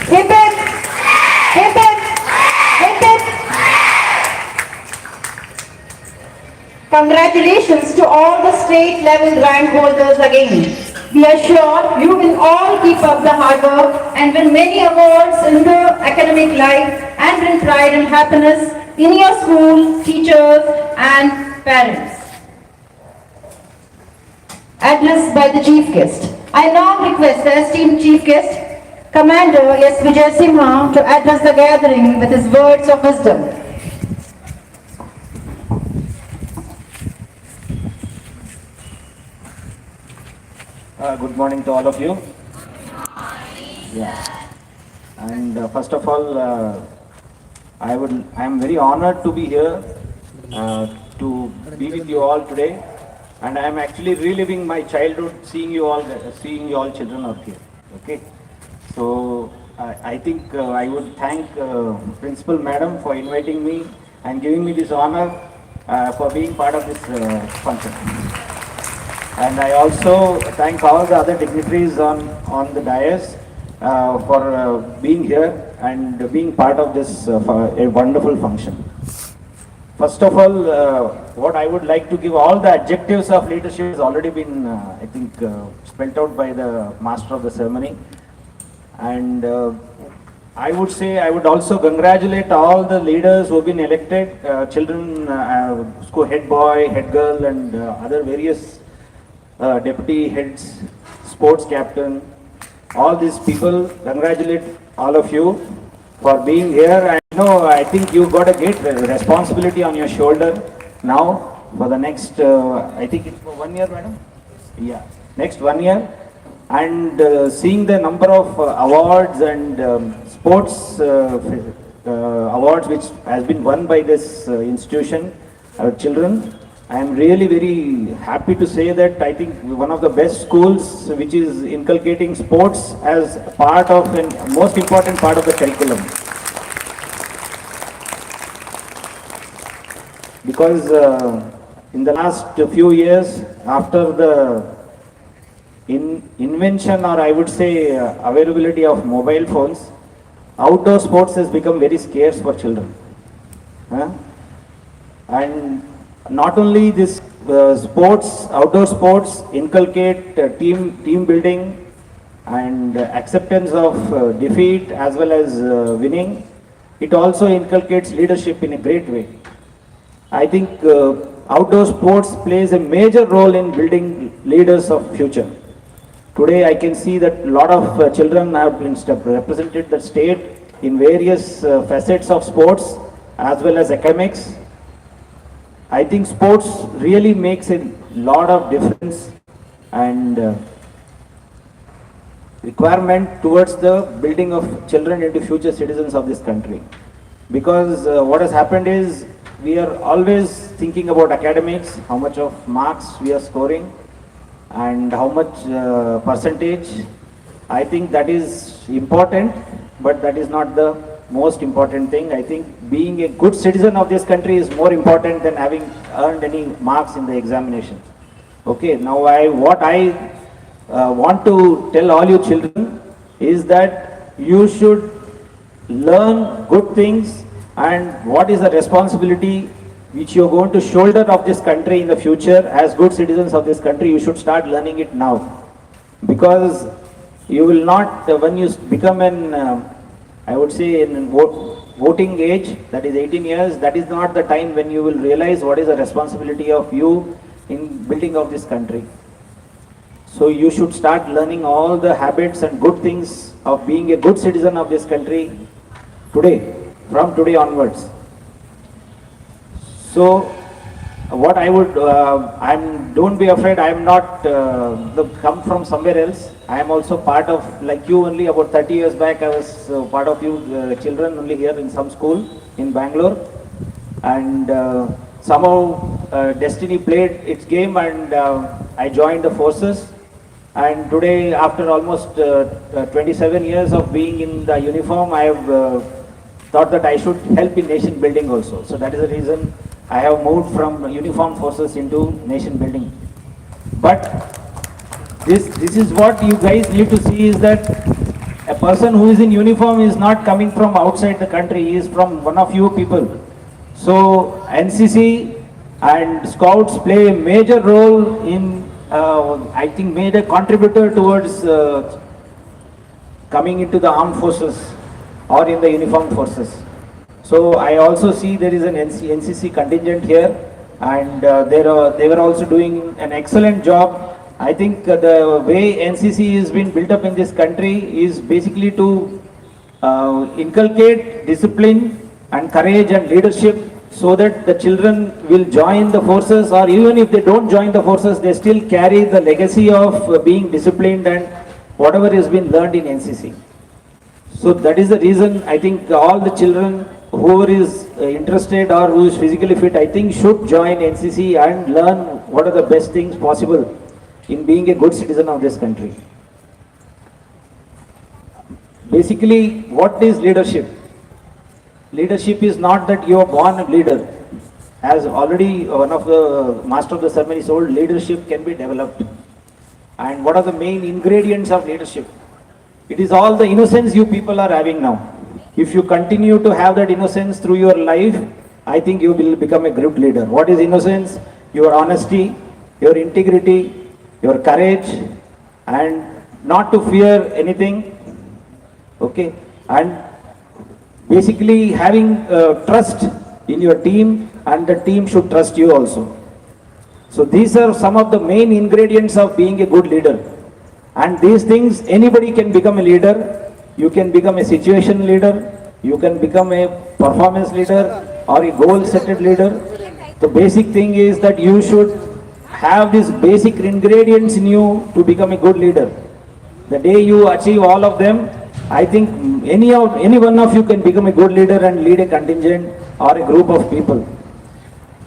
Hip hip, hip hip, hip hip. Congratulations to all the state level rank holders again. We are sure you will all keep up the hard work and win many awards in the academic life and bring pride and happiness in your school, teachers and parents. Address by the chief guest. I now request the esteemed chief guest, Commander S. Vijay Simha, to address the gathering with his words of wisdom. Good morning to all of you. Yeah. And first of all, I am very honored to be here to be with you all today, and I am actually reliving my childhood, seeing you all children out here. Okay. So I think I would thank Principal Madam for inviting me and giving me this honor for being part of this function. And I also thank all the other dignitaries on the dais for being here and being part of this a wonderful function. First of all, what I would like to give, all the adjectives of leadership has already been, I think, spelled out by the master of the ceremony. And I would say, I would also congratulate all the leaders who have been elected, children, school head boy, head girl, and other various deputy heads, sports captain, all these people, congratulate all of you for being here. And I think you got a great responsibility on your shoulder now for the next, I think it's for 1 year, madam? Yeah, next 1 year. And seeing the number of awards and sports awards which has been won by this institution, our children, I am really very happy to say that I think one of the best schools which is inculcating sports as part of the most important part of the curriculum. Because in the last few years, after the invention, or I would say availability of mobile phones, outdoor sports has become very scarce for children. And not only this outdoor sports inculcate team building and acceptance of defeat as well as winning, it also inculcates leadership in a great way. I think outdoor sports plays a major role in building leaders of future. Today I can see that a lot of children have been represented the state in various facets of sports as well as academics. I think sports really makes a lot of difference and requirement towards the building of children into future citizens of this country. Because what has happened is we are always thinking about academics, how much of marks we are scoring and how much percentage. I think that is important, but that is not the most important thing. I think being a good citizen of this country is more important than having earned any marks in the examination. Okay, now what I want to tell all you children is that you should learn good things, and what is the responsibility which you are going to shoulder of this country in the future as good citizens of this country. You should start learning it now, because you will not, when you become an I would say in voting age, that is 18 years, that is not the time when you will realize what is the responsibility of you in building of this country. So you should start learning all the habits and good things of being a good citizen of this country today, from today onwards. So what I would, don't be afraid, I'm not come from somewhere else. I am also part of, like you only, about 30 years back, I was part of you children only here in some school in Bangalore. And somehow destiny played its game, and I joined the forces. And today, after almost 27 years of being in the uniform, I have thought that I should help in nation building also. So that is the reason I have moved from uniform forces into nation building. But this is what you guys need to see, is that a person who is in uniform is not coming from outside the country, he is from one of you people. So NCC and Scouts play a major role in, I think, major contributor towards coming into the armed forces or in the uniformed forces. So I also see there is an NCC contingent here, and they were also doing an excellent job. I think the way NCC has been built up in this country is basically to inculcate discipline and courage and leadership, so that the children will join the forces, or even if they don't join the forces, they still carry the legacy of being disciplined and whatever has been learned in NCC. So that is the reason I think all the children, whoever is interested or who is physically fit, I think should join NCC and learn what are the best things possible in being a good citizen of this country. Basically, what is leadership? Leadership is not that you are born a leader. As already one of the master of the ceremony told, leadership can be developed. And what are the main ingredients of leadership? It is all the innocence you people are having now. If you continue to have that innocence through your life, I think you will become a good leader. What is innocence? Your honesty, your integrity, your courage, and not to fear anything. Okay, and basically having trust in your team, and the team should trust you also. So these are some of the main ingredients of being a good leader. And these things, anybody can become a leader. You can become a situation leader, you can become a performance leader or a goal-setted leader. The basic thing is that you should have these basic ingredients in you to become a good leader. The day you achieve all of them, I think any one of you can become a good leader and lead a contingent or a group of people.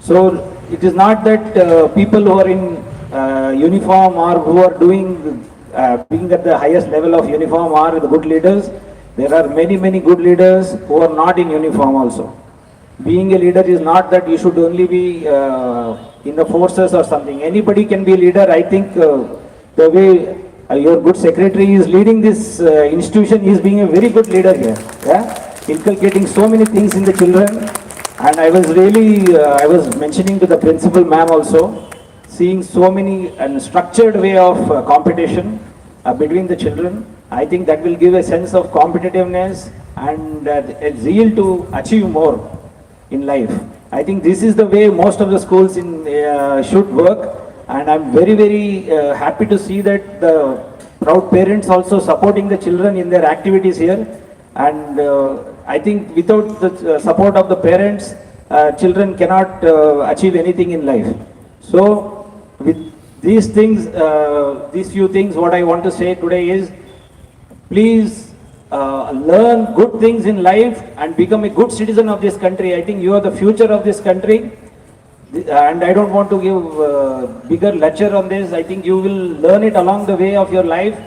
So it is not that people who are in uniform or who are doing being at the highest level of uniform are the good leaders. There are many good leaders who are not in uniform also. Being a leader is not that you should only be in the forces or something. Anybody can be a leader. I think the way your good secretary is leading this institution, he is being a very good leader here. Yeah, inculcating so many things in the children. And I was really, I was mentioning to the principal ma'am also, seeing so many and structured way of competition between the children. I think that will give a sense of competitiveness and a zeal to achieve more in life. I think this is the way most of the schools in should work, and I'm very happy to see that the proud parents also supporting the children in their activities here. And I think without the support of the parents, children cannot achieve anything in life. So with these things, these few things, what I want to say today is, please learn good things in life and become a good citizen of this country. I think you are the future of this country. And I don't want to give bigger lecture on this. I think you will learn it along the way of your life.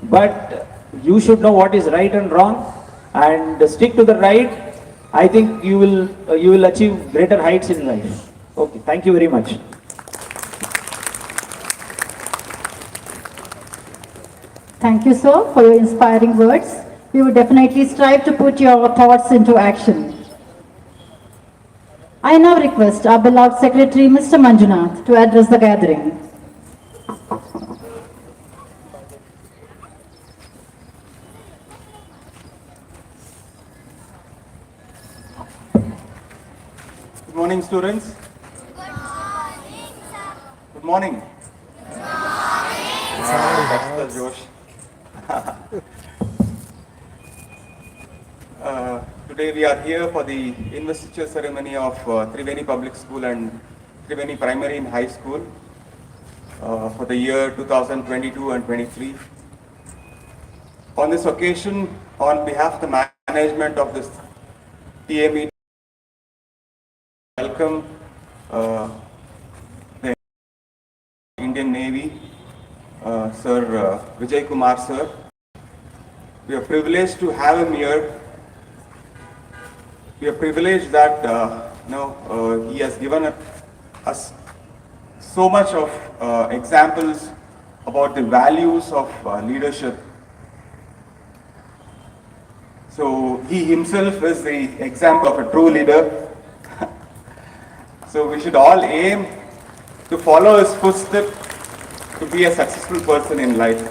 But you should know what is right and wrong and stick to the right. I think you will achieve greater heights in life. Okay, thank you very much. Thank you, sir, for your inspiring words. We will definitely strive to put your thoughts into action. I now request our beloved Secretary, Mr. Manjunath, to address the gathering. Good morning, students. Good morning, sir. Good morning. Good morning. That's the Josh. Today we are here for the investiture ceremony of Triveni Public School and Triveni Primary and High School for the year 2022 and 23. On this occasion, on behalf of the management of this TA meeting, welcome the Indian Navy, Sir Vijay Kumar sir. We are privileged to have him here. We are privileged that he has given us so much of examples about the values of leadership. So he himself is the example of a true leader. So we should all aim to follow his footsteps to be a successful person in life.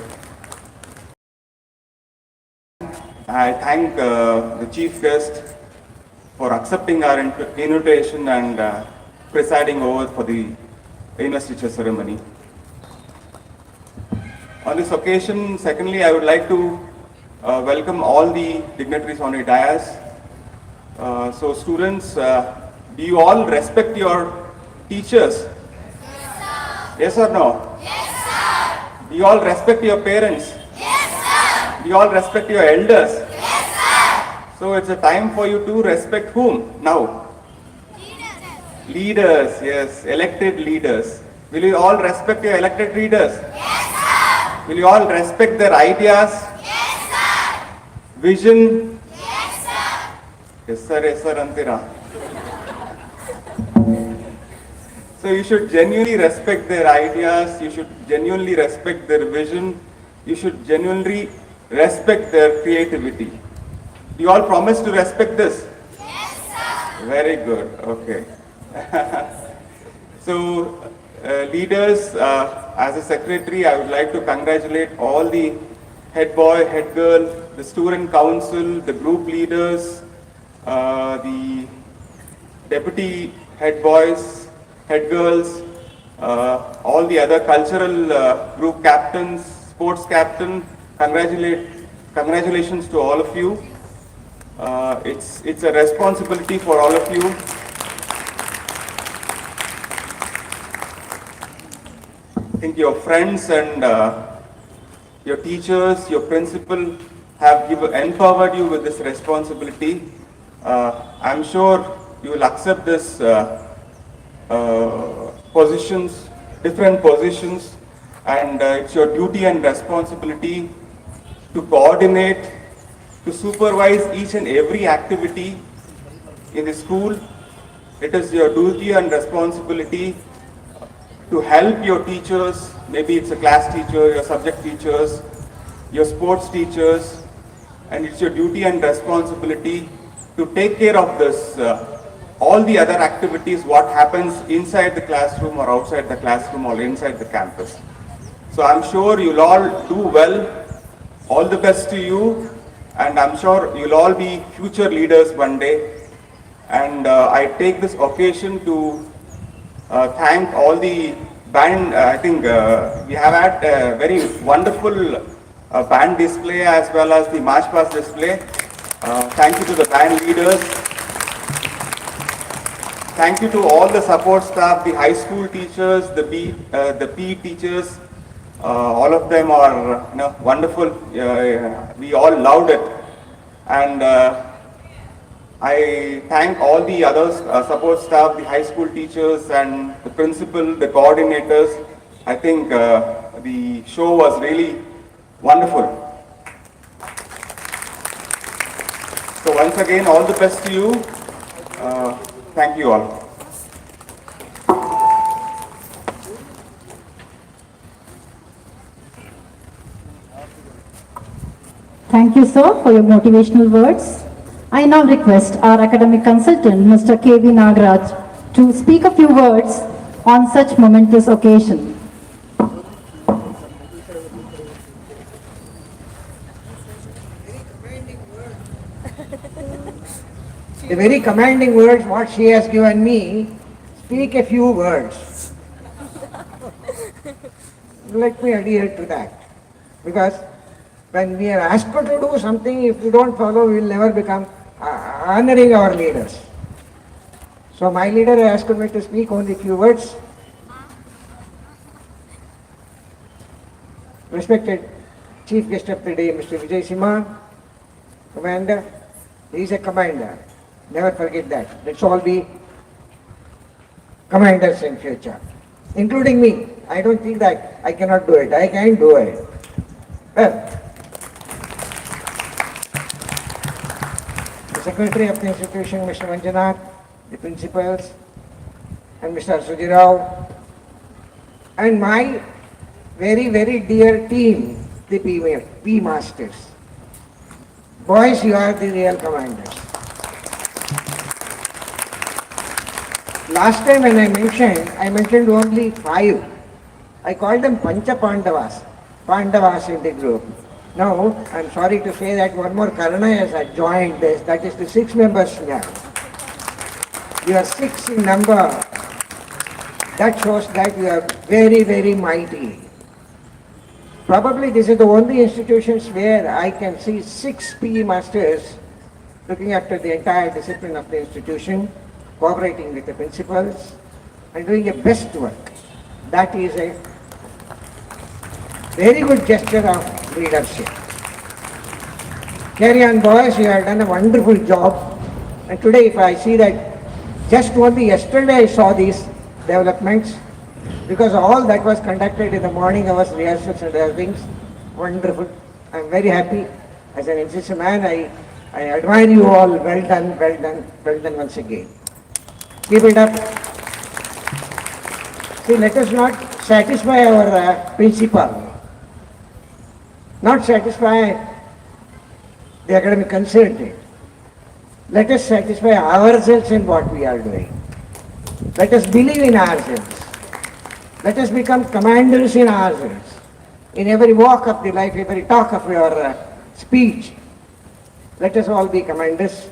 I thank the chief guest for accepting our invitation and presiding over for the investiture ceremony. On this occasion, secondly, I would like to welcome all the dignitaries on the dais. So students, do you all respect your teachers? Yes or no? Yes, sir. Do you all respect your parents? Yes, sir. Do you all respect your elders? Yes, sir. So it's a time for you to respect whom now? Leaders, yes, elected leaders. Will you all respect your elected leaders? Yes, sir. Will you all respect their ideas? Yes, sir. Vision? Yes, sir. Yes sir, antira. So you should genuinely respect their ideas, you should genuinely respect their vision, you should genuinely respect their creativity. Do you all promise to respect this? Yes, sir. Very good, okay. So leaders, as a secretary, I would like to congratulate all the head boy, head girl, the student council, the group leaders, the deputy head boys, head girls, all the other cultural group captains, sports captain. Congratulations to all of you. It's a responsibility for all of you. I think your friends and your teachers, your principal have empowered you with this responsibility. I'm sure you will accept this positions, different positions, and it's your duty and responsibility to coordinate, to supervise each and every activity in the school. It is your duty and responsibility to help your teachers, maybe it's a class teacher, your subject teachers, your sports teachers, and it's your duty and responsibility to take care of this, all the other activities, what happens inside the classroom or outside the classroom or inside the campus. So I'm sure you'll all do well. All the best to you, and I'm sure you'll all be future leaders one day. And I take this occasion to thank all the band. I think we have had a very wonderful band display as well as the march past display. Thank you to the band leaders. Thank you to all the support staff, the high school teachers, the PE teachers. All of them are wonderful. We all loved it. And I thank all the other support staff, the high school teachers and the principal, the coordinators. I think the show was really wonderful. So once again, all the best to you. Thank you all. Thank you, sir, for your motivational words. I now request our academic consultant, Mr. K.V. Nagaraj, to speak a few words on such momentous occasion. The very commanding words what she has given me, speak a few words. Let me adhere to that. Because when we are asked to do something, if we don't follow, we will never become honoring our leaders. So my leader asked me to speak only few words. Respected Chief Guest of the day, Mr. Vijay Simha, Commander, he is a commander. Never forget that. Let's all be commanders in future, including me. I don't think that I cannot do it. I can do it. Well, the Secretary of the institution, Mr. Manjunath, the principals, and Mr. Sujirao, and my very, very dear team, the P Masters. Boys, you are the real commanders. Last time when I mentioned only 5. I called them Pancha Pandavas in the group. Now, I'm sorry to say that one more Karna has joined this, that is the 6 members now. You are 6 in number. That shows that you are very, very mighty. Probably this is the only institutions where I can see 6 PE masters looking after the entire discipline of the institution, cooperating with the principals, and doing a best work. That is a very good gesture of leadership. Carry on, boys, you have done a wonderful job. And today if I see that just only yesterday I saw these developments, because all that was conducted in the morning hours, rehearsals and other things, wonderful. I am very happy. As an NCC man, I admire you all. Well done, well done, well done once again. Keep it up. See, let us not satisfy our principal, not satisfy the academic consultant. Let us satisfy ourselves in what we are doing. Let us believe in ourselves. Let us become commanders in ourselves. In every walk of the life, every talk of your speech, let us all be commanders,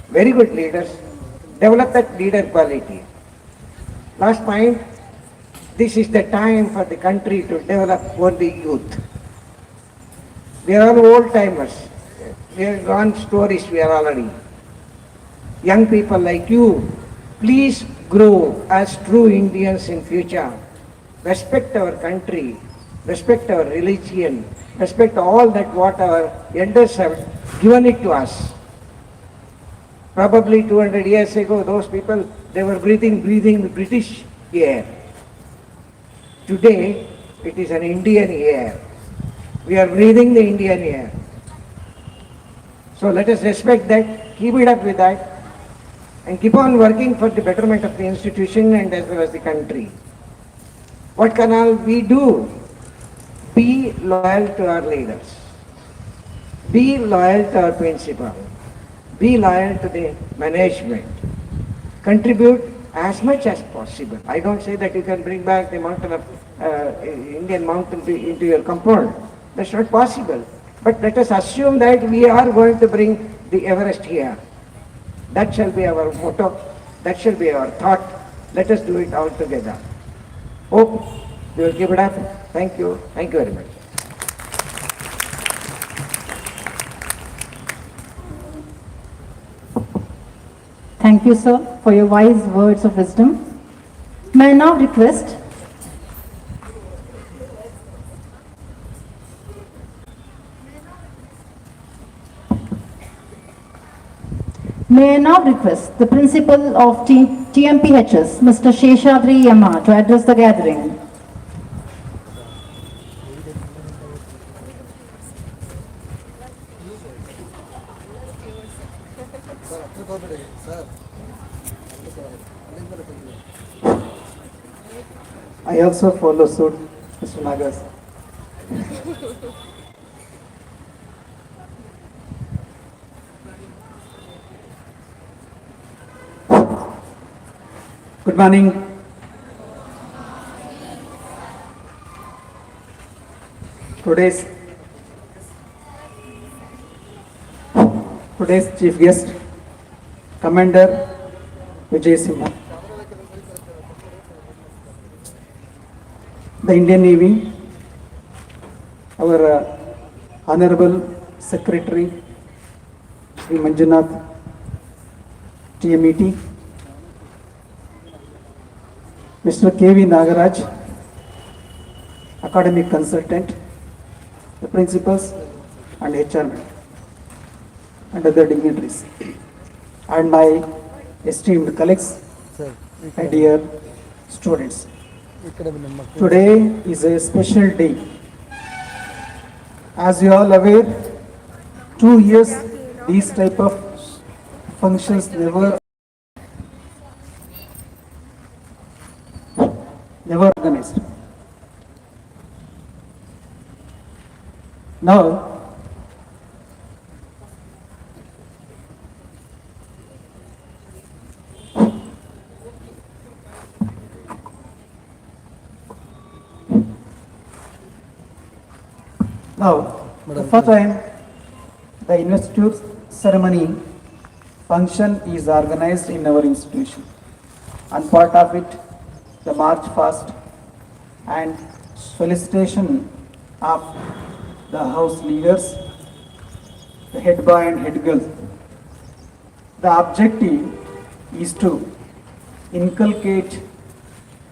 very good leaders. Develop that leader quality. Last point, this is the time for the country to develop only youth. We are all old timers. We have gone stories, we are already. Young people like you, please grow as true Indians in future. Respect our country, respect our religion, respect all that what our elders have given it to us. Probably 200 years ago, those people, they were breathing the British air. Today, it is an Indian air. We are breathing the Indian air. So let us respect that, keep it up with that, and keep on working for the betterment of the institution and as well as the country. What can all we do? Be loyal to our leaders. Be loyal to our principal. Be loyal to the management. Contribute as much as possible. I don't say that you can bring back the mountain of Indian mountain into your compound. That's not possible. But let us assume that we are going to bring the Everest here. That shall be our motto. That shall be our thought. Let us do it all together. Hope you will keep it up. Thank you. Thank you very much. Thank you, sir, for your wise words of wisdom. May I now request the principal of TMPHS, Mr. Sheshadri Yama, to address the gathering. I also follow suit, Mr. Nagas. Good morning. Today's chief guest, Commander Vijay Simha. The Indian Navy, our Honorable Secretary, Sri Manjunath, TMET, Mr. K.V. Nagaraj, academic consultant, the principals and HR and other dignitaries, and my esteemed colleagues and dear students. Today is a special day. As you all aware, 2 years these type of functions never organized. Now, the first time the investiture ceremony function is organized in our institution, and part of it the march past and felicitation of the house leaders, the head boy and head girl. The objective is to inculcate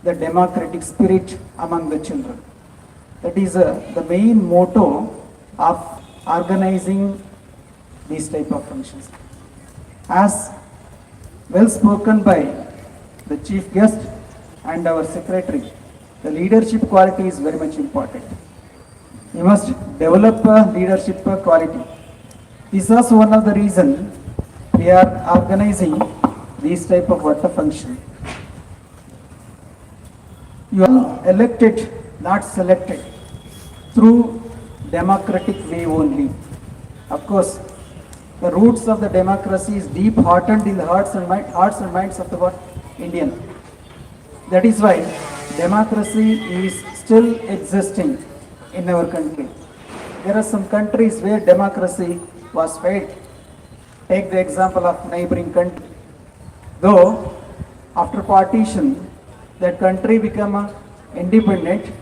the democratic spirit among the children. That is the main motto of organizing these type of functions. As well spoken by the chief guest and our secretary, the leadership quality is very much important. You must develop leadership quality. This is also one of the reasons we are organizing these type of water function. You are elected, not selected, through democratic way only. Of course, the roots of the democracy is deep hardened in the hearts and minds of the Indian. That is why democracy is still existing in our country. There are some countries where democracy was failed. Take the example of neighboring country. Though after partition, that country became independent,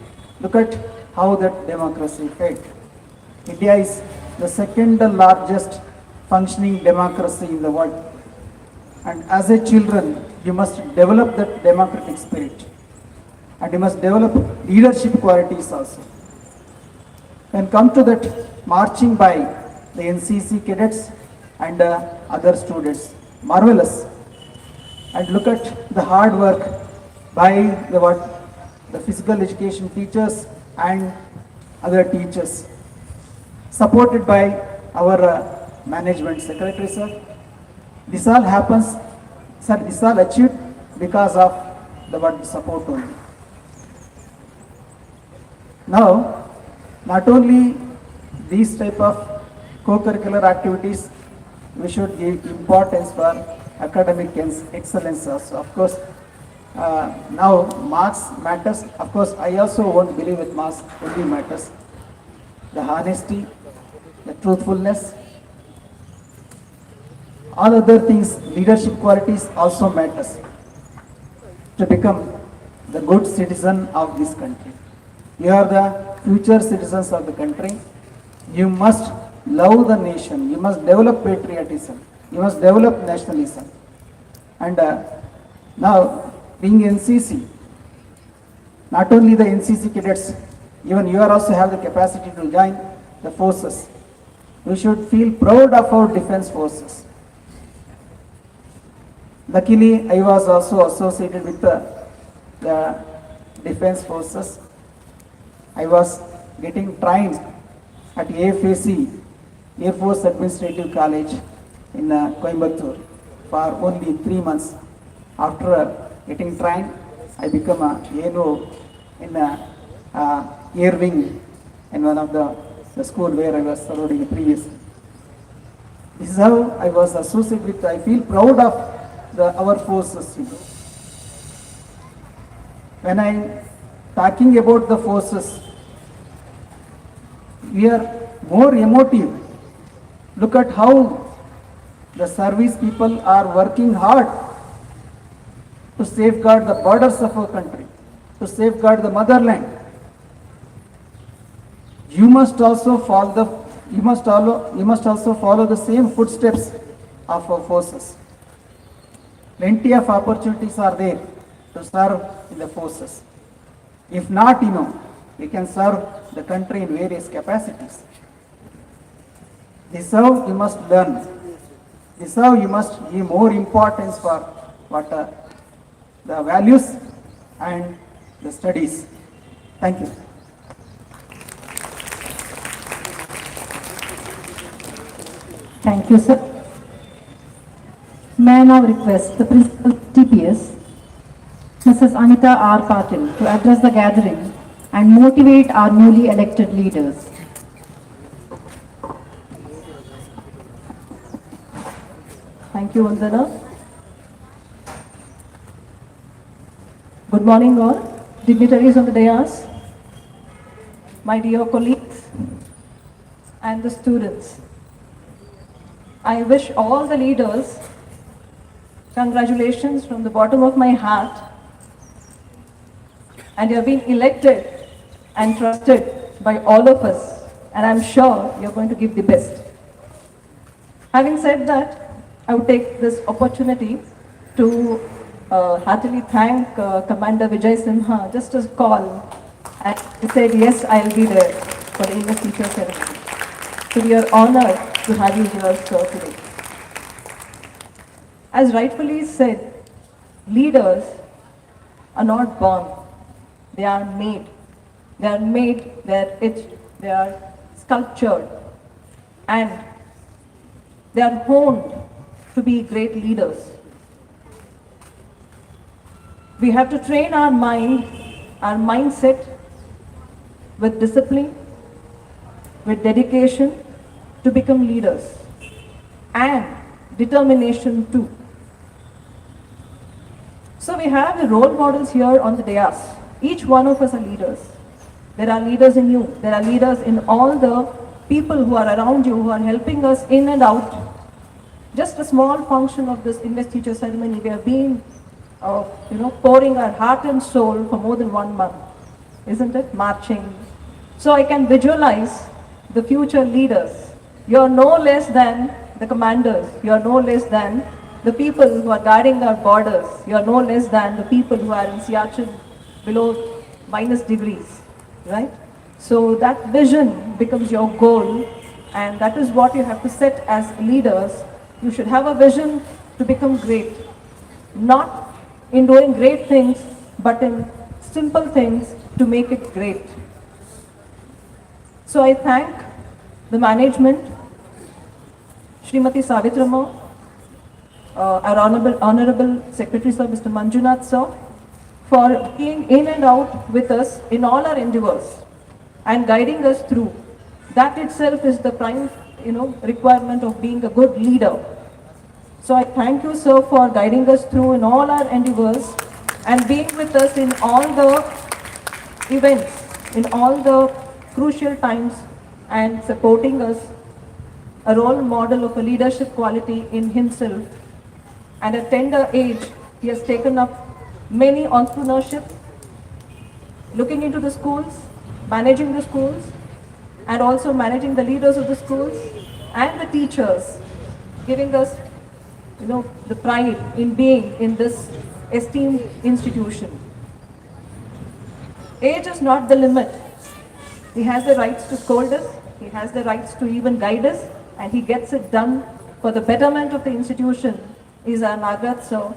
look at how that democracy failed. India is the second largest functioning democracy in the world. And as a children, you must develop that democratic spirit. And you must develop leadership qualities also. When come to that marching by the NCC cadets and other students, marvelous. And look at the hard work by the physical education teachers and other teachers, supported by our management secretary, sir. This all happens, sir, this all achieved because of the support only. Now, not only these type of co-curricular activities, we should give importance for academic excellence also. Of course, now marks matters. Of course, I also won't believe it marks only matters. The honesty, the truthfulness, all other things, leadership qualities also matters to become the good citizen of this country. You are the future citizens of the country. You must love the nation. You must develop patriotism. You must develop nationalism. And now, being NCC, not only the NCC cadets, even you are also have the capacity to join the forces. We should feel proud of our defense forces. Luckily, I was also associated with the defense forces. I was getting trained at AFAC, Air Force Administrative College in Coimbatore for only 3 months. After getting trained, I became a ANO in Air Wing in one of the school where I was serving previously. This is how I was associated with. I feel proud of our forces. When I talking about the forces, we are more emotive. Look at how the service people are working hard to safeguard the borders of our country, to safeguard the motherland. You must also follow the same footsteps of our forces. Plenty of opportunities are there to serve in the forces. If not, we can serve the country in various capacities. This how you must learn. This how you must give more importance for what the values and the studies. Thank you. Thank you, sir. May I now request the Principal TPS, Mrs. Anita R. Patil, to address the gathering and motivate our newly elected leaders. Thank you, Vandana. Good morning, all dignitaries on the dais, my dear colleagues, and the students. I wish all the leaders congratulations from the bottom of my heart, and you have been elected and trusted by all of us, and I'm sure you're going to give the best. Having said that, I would take this opportunity to heartily thank Commander Vijay Simha just as call, and he said, yes, I'll be there for the investiture ceremony. So we are honored to have you here, sir, today. As rightfully said, leaders are not born, they are made. They are made, they are etched, they are sculptured, and they are honed to be great leaders. We have to train our mind, our mindset with discipline, with dedication to become leaders, and determination too. So we have the role models here on the dais. Each one of us are leaders. There are leaders in you. There are leaders in all the people who are around you, who are helping us in and out. Just a small function of this investiture ceremony, we have been, pouring our heart and soul for more than 1 month, isn't it? Marching. So I can visualize the future leaders. You are no less than the commanders. You are no less than the people who are guarding our borders. You are no less than the people who are in Siachen below -degrees, right? So that vision becomes your goal, and that is what you have to set as leaders. You should have a vision to become great, not in doing great things, but in simple things to make it great. So I thank the management, Srimati Savitrama, our Honorable Secretary Sir, Mr. Manjunath Sir, for being in and out with us in all our endeavors and guiding us through. That itself is the prime, requirement of being a good leader. So I thank you, sir, for guiding us through in all our endeavors and being with us in all the events, in all the crucial times, and supporting us, a role model of a leadership quality in himself. At a tender age, he has taken up many entrepreneurship, looking into the schools, managing the schools, and also managing the leaders of the schools and the teachers, giving us, the pride in being in this esteemed institution. Age is not the limit. He has the rights to scold us, he has the rights to even guide us, and he gets it done for the betterment of the institution. Is our Nagraj sir.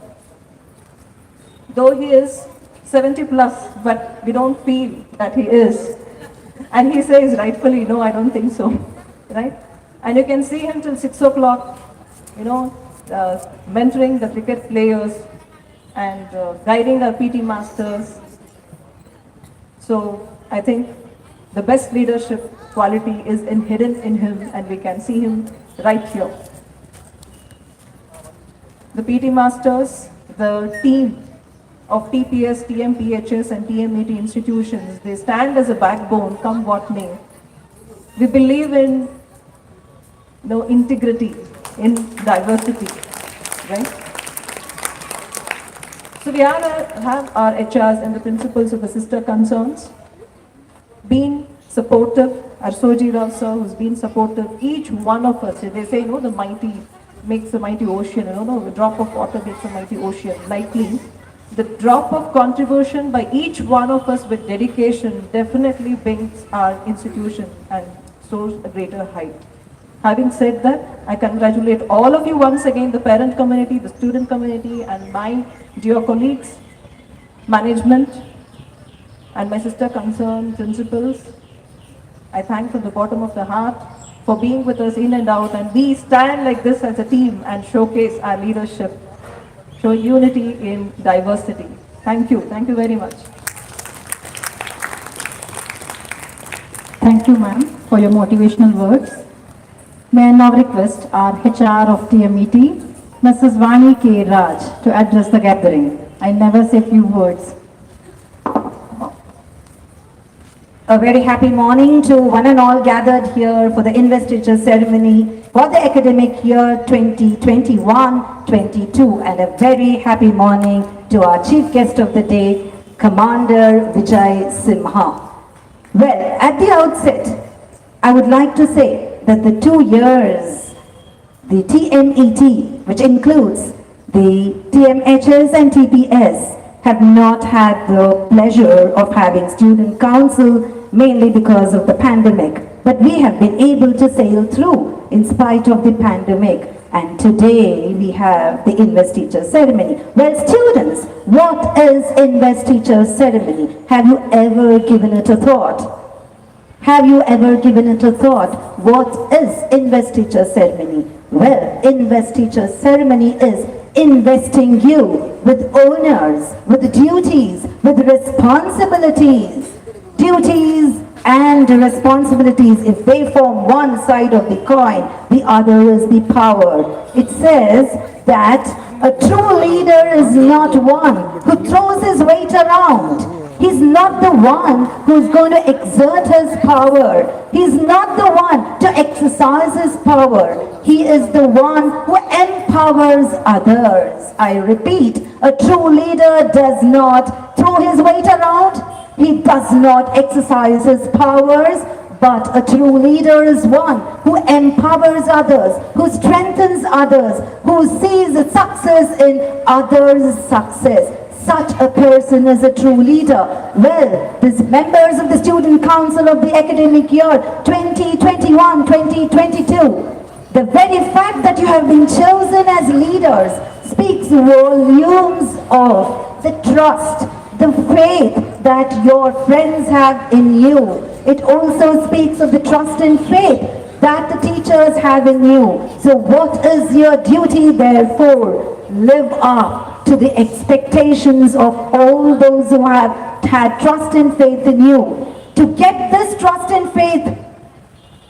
Though he is 70 plus, but we don't feel that he is. And he says rightfully, no, I don't think so, right? And you can see him till 6 o'clock, mentoring the cricket players and guiding our PT masters. So I think the best leadership quality is hidden in him, and we can see him right here. The PT masters, the team of TPS, TMPHS and TMET institutions, they stand as a backbone, come what may. We believe in integrity, in diversity, right? So we have our HRs and the principals of the sister concerns being supportive. Our Soji Rao sir, who's been supportive, each one of us. They say, the mighty makes a mighty ocean, a drop of water makes a mighty ocean. Likely, the drop of contribution by each one of us with dedication definitely brings our institution and soars a greater height. Having said that, I congratulate all of you once again, the parent community, the student community, and my dear colleagues, management, and my sister concerned principals. I thank from the bottom of the heart for being with us in and out, and we stand like this as a team and showcase our leadership, show unity in diversity. Thank you very much. Thank you, ma'am, for your motivational words. May I now request our HR of TMET, Mrs. Vani K. Raj, to address the gathering. I never say few words. A very happy morning to one and all gathered here for the investiture ceremony for the academic year 2021-22, and a very happy morning to our chief guest of the day, Commander Vijay Simha. Well, at the outset, I would like to say that the 2 years, the TMET, which includes the TMHS and TPS, have not had the pleasure of having student council, mainly because of the pandemic. But we have been able to sail through in spite of the pandemic. And today we have the investiture ceremony. Well, students, what is investiture ceremony? Have you ever given it a thought? Have you ever given it a thought? What is investiture ceremony? Well, investiture ceremony is investing you with honors, with duties, with responsibilities. Duties and responsibilities, if they form one side of the coin, the other is the power. It says that a true leader is not one who throws his weight around. He's not the one who's going to exert his power. He's not the one to exercise his power. He is the one who empowers others. I repeat, a true leader does not throw his weight around. He does not exercise his powers, but a true leader is one who empowers others, who strengthens others, who sees success in others' success. Such a person is a true leader. Well, these members of the Student Council of the academic year 2021-2022, the very fact that you have been chosen as leaders speaks volumes of the trust, the faith that your friends have in you. It also speaks of the trust and faith that the teachers have in you. So what is your duty, therefore? Live up to the expectations of all those who have had trust and faith in you. To get this trust and faith,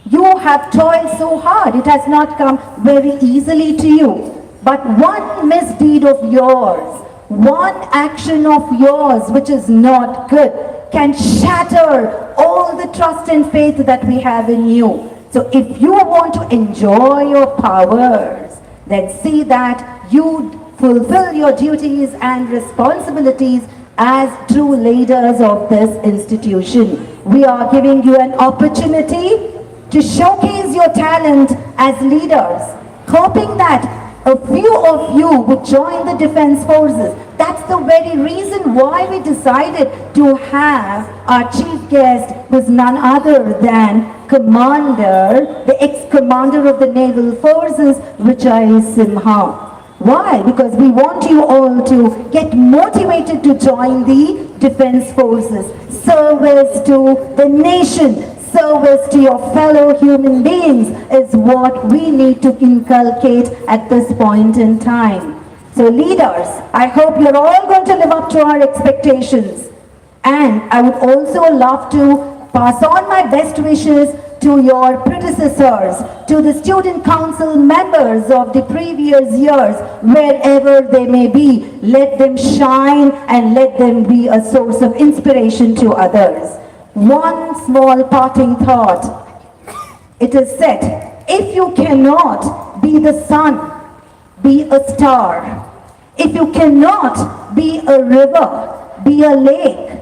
you have toiled so hard. It has not come very easily to you. But one misdeed of yours, one action of yours which is not good, can shatter all the trust and faith that we have in you. So if you want to enjoy your powers, then see that you fulfill your duties and responsibilities as true leaders of this institution. We are giving you an opportunity to showcase your talent as leaders, hoping that a few of you would join the defense forces. That's the very reason why we decided to have our chief guest, who's none other than Commander, the ex-commander of the Naval Forces, Vijay Simha. Why? Because we want you all to get motivated to join the defense forces. Service to the nation, service to your fellow human beings is what we need to inculcate at this point in time. So leaders, I hope you're all going to live up to our expectations. And I would also love to pass on my best wishes to your predecessors, to the student council members of the previous years, wherever they may be. Let them shine and let them be a source of inspiration to others. One small parting thought. It is said, if you cannot be the sun, be a star. If you cannot be a river, be a lake.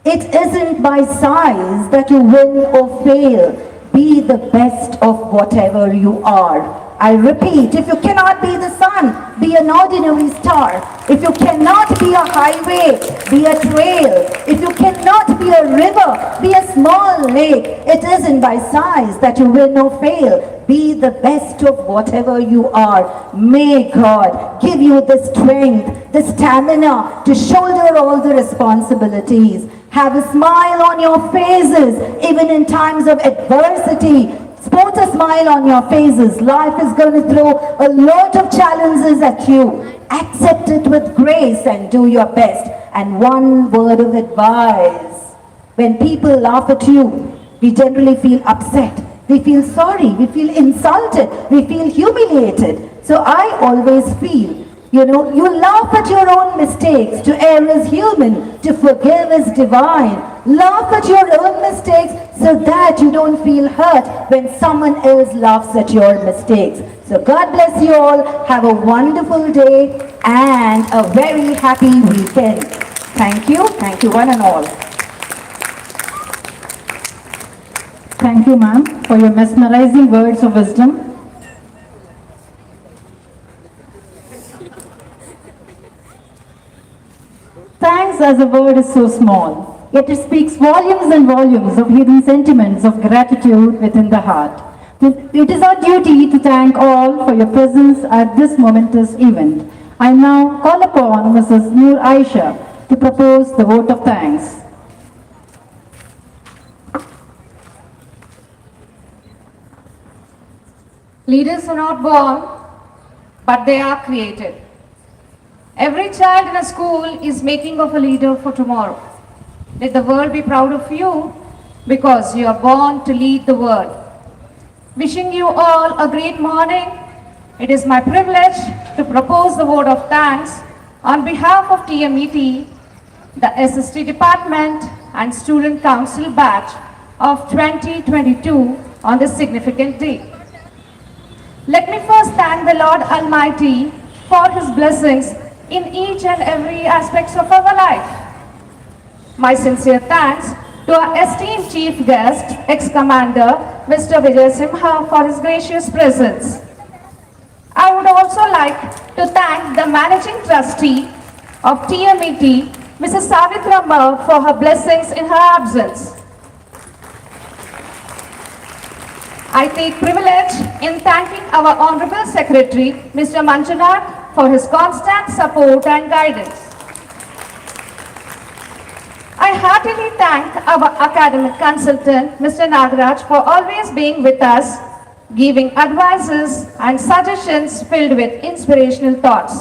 It isn't by size that you win or fail. Be the best of whatever you are. I repeat, if you cannot be the sun, be an ordinary star. If you cannot be a highway, be a trail. If you cannot be a river, be a small lake. It isn't by size that you win or fail. Be the best of whatever you are. May God give you the strength, the stamina to shoulder all the responsibilities. Have a smile on your faces, even in times of adversity. Sport a smile on your faces. Life is going to throw a lot of challenges at you. Accept it with grace and do your best. And one word of advice. When people laugh at you, we generally feel upset. We feel sorry. We feel insulted. We feel humiliated. So I always feel, you laugh at your own mistakes. To err is human. To forgive is divine. Laugh at your own mistakes so that you don't feel hurt when someone else laughs at your mistakes. So God bless you all. Have a wonderful day and a very happy weekend. Thank you. Thank you one and all. Thank you, ma'am, for your mesmerizing words of wisdom. Thanks as a word is so small, yet it speaks volumes and volumes of hidden sentiments of gratitude within the heart. It is our duty to thank all for your presence at this momentous event. I now call upon Mrs. Noor Aisha to propose the vote of thanks. Leaders are not born, but they are created. Every child in a school is making of a leader for tomorrow. Let the world be proud of you because you are born to lead the world. Wishing you all a great morning. It is my privilege to propose the vote of thanks on behalf of TMET, the SST Department and Student Council batch of 2022 on this significant day. Let me first thank the Lord Almighty for His blessings in each and every aspect of our life. My sincere thanks to our esteemed Chief Guest, Ex-Commander Mr. Vijay Simha for his gracious presence. I would also like to thank the Managing Trustee of TMET, Mrs. Savitramma, for her blessings in her absence. I take privilege in thanking our Honorable Secretary, Mr. Manjunath, for his constant support and guidance. I heartily thank our academic consultant, Mr. Nagaraj, for always being with us, giving advices and suggestions filled with inspirational thoughts.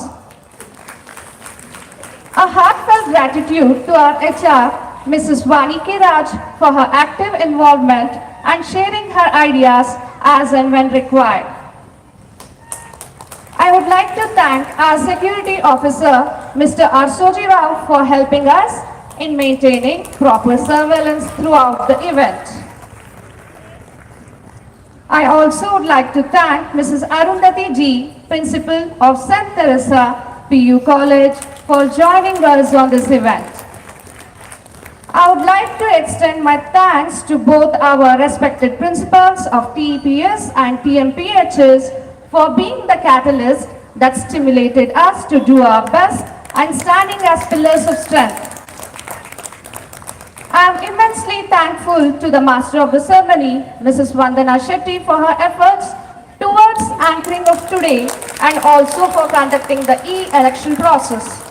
A heartfelt gratitude to our HR, Mrs. Vani K. Raj, for her active involvement and sharing her ideas as and when required. I would like to thank our security officer, Mr. Arsoji Rao, for helping us in maintaining proper surveillance throughout the event. I also would like to thank Mrs. Arundhati G, Principal of St. Teresa PU College, for joining us on this event. I would like to extend my thanks to both our respected principals of TEPS and TMPHs for being the catalyst that stimulated us to do our best and standing as pillars of strength. I am immensely thankful to the Master of the Ceremony, Mrs. Vandana Shetty, for her efforts towards anchoring of today and also for conducting the e-election process.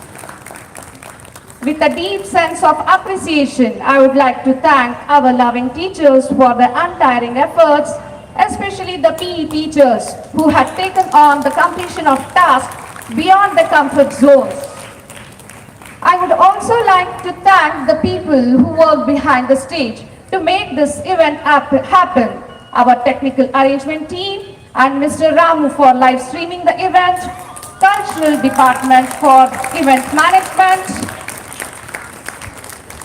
With a deep sense of appreciation, I would like to thank our loving teachers for their untiring efforts, especially the PE teachers who had taken on the completion of tasks beyond their comfort zones. I would also like to thank the people who worked behind the stage to make this event happen, our technical arrangement team and Mr. Ramu for live streaming the event, cultural department for event management,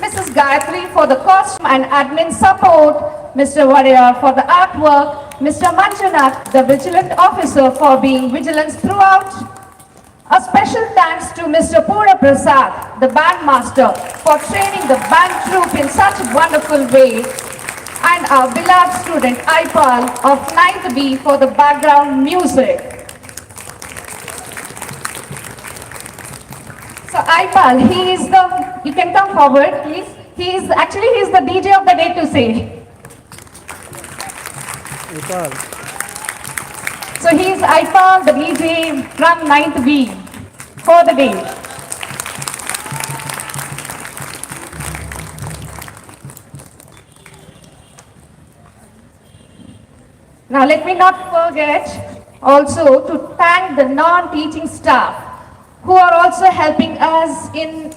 Mrs. Gayatri for the costume and admin support, Mr. Warrior for the artwork, Mr. Manjunath, the vigilant officer, for being vigilant throughout. A special thanks to Mr. Pura Prasad, the band master, for training the band troupe in such a wonderful way. and our beloved student Aipal of 9th B for the background music. So Aipal, he is the, you can come forward please. He is the DJ of the day to say. So he is Aipal, the DJ from 9th B for the day. Now let me not forget also to thank the non-teaching staff who are also helping us in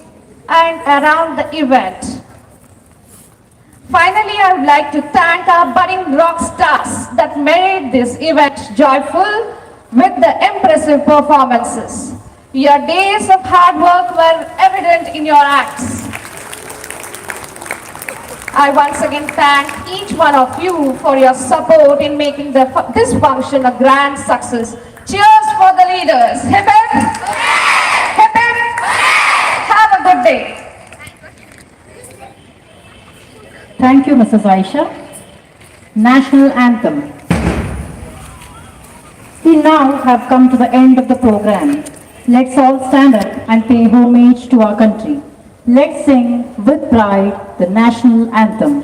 and around the event. Finally, I would like to thank our budding rock stars that made this event joyful with the impressive performances. Your days of hard work were evident in your acts. I once again thank each one of you for your support in making this function a grand success. Cheers for the leaders. Hip hip. Hip hip. Have a good day. Thank you, Mrs. Aisha. National Anthem. We now have come to the end of the program. Let's all stand up and pay homage to our country. Let's sing with pride the National Anthem.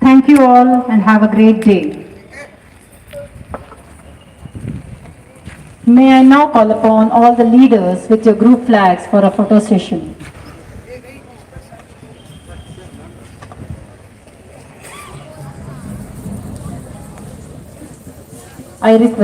Thank you all and have a great day. May I now call upon all the leaders with your group flags for a photo session. I request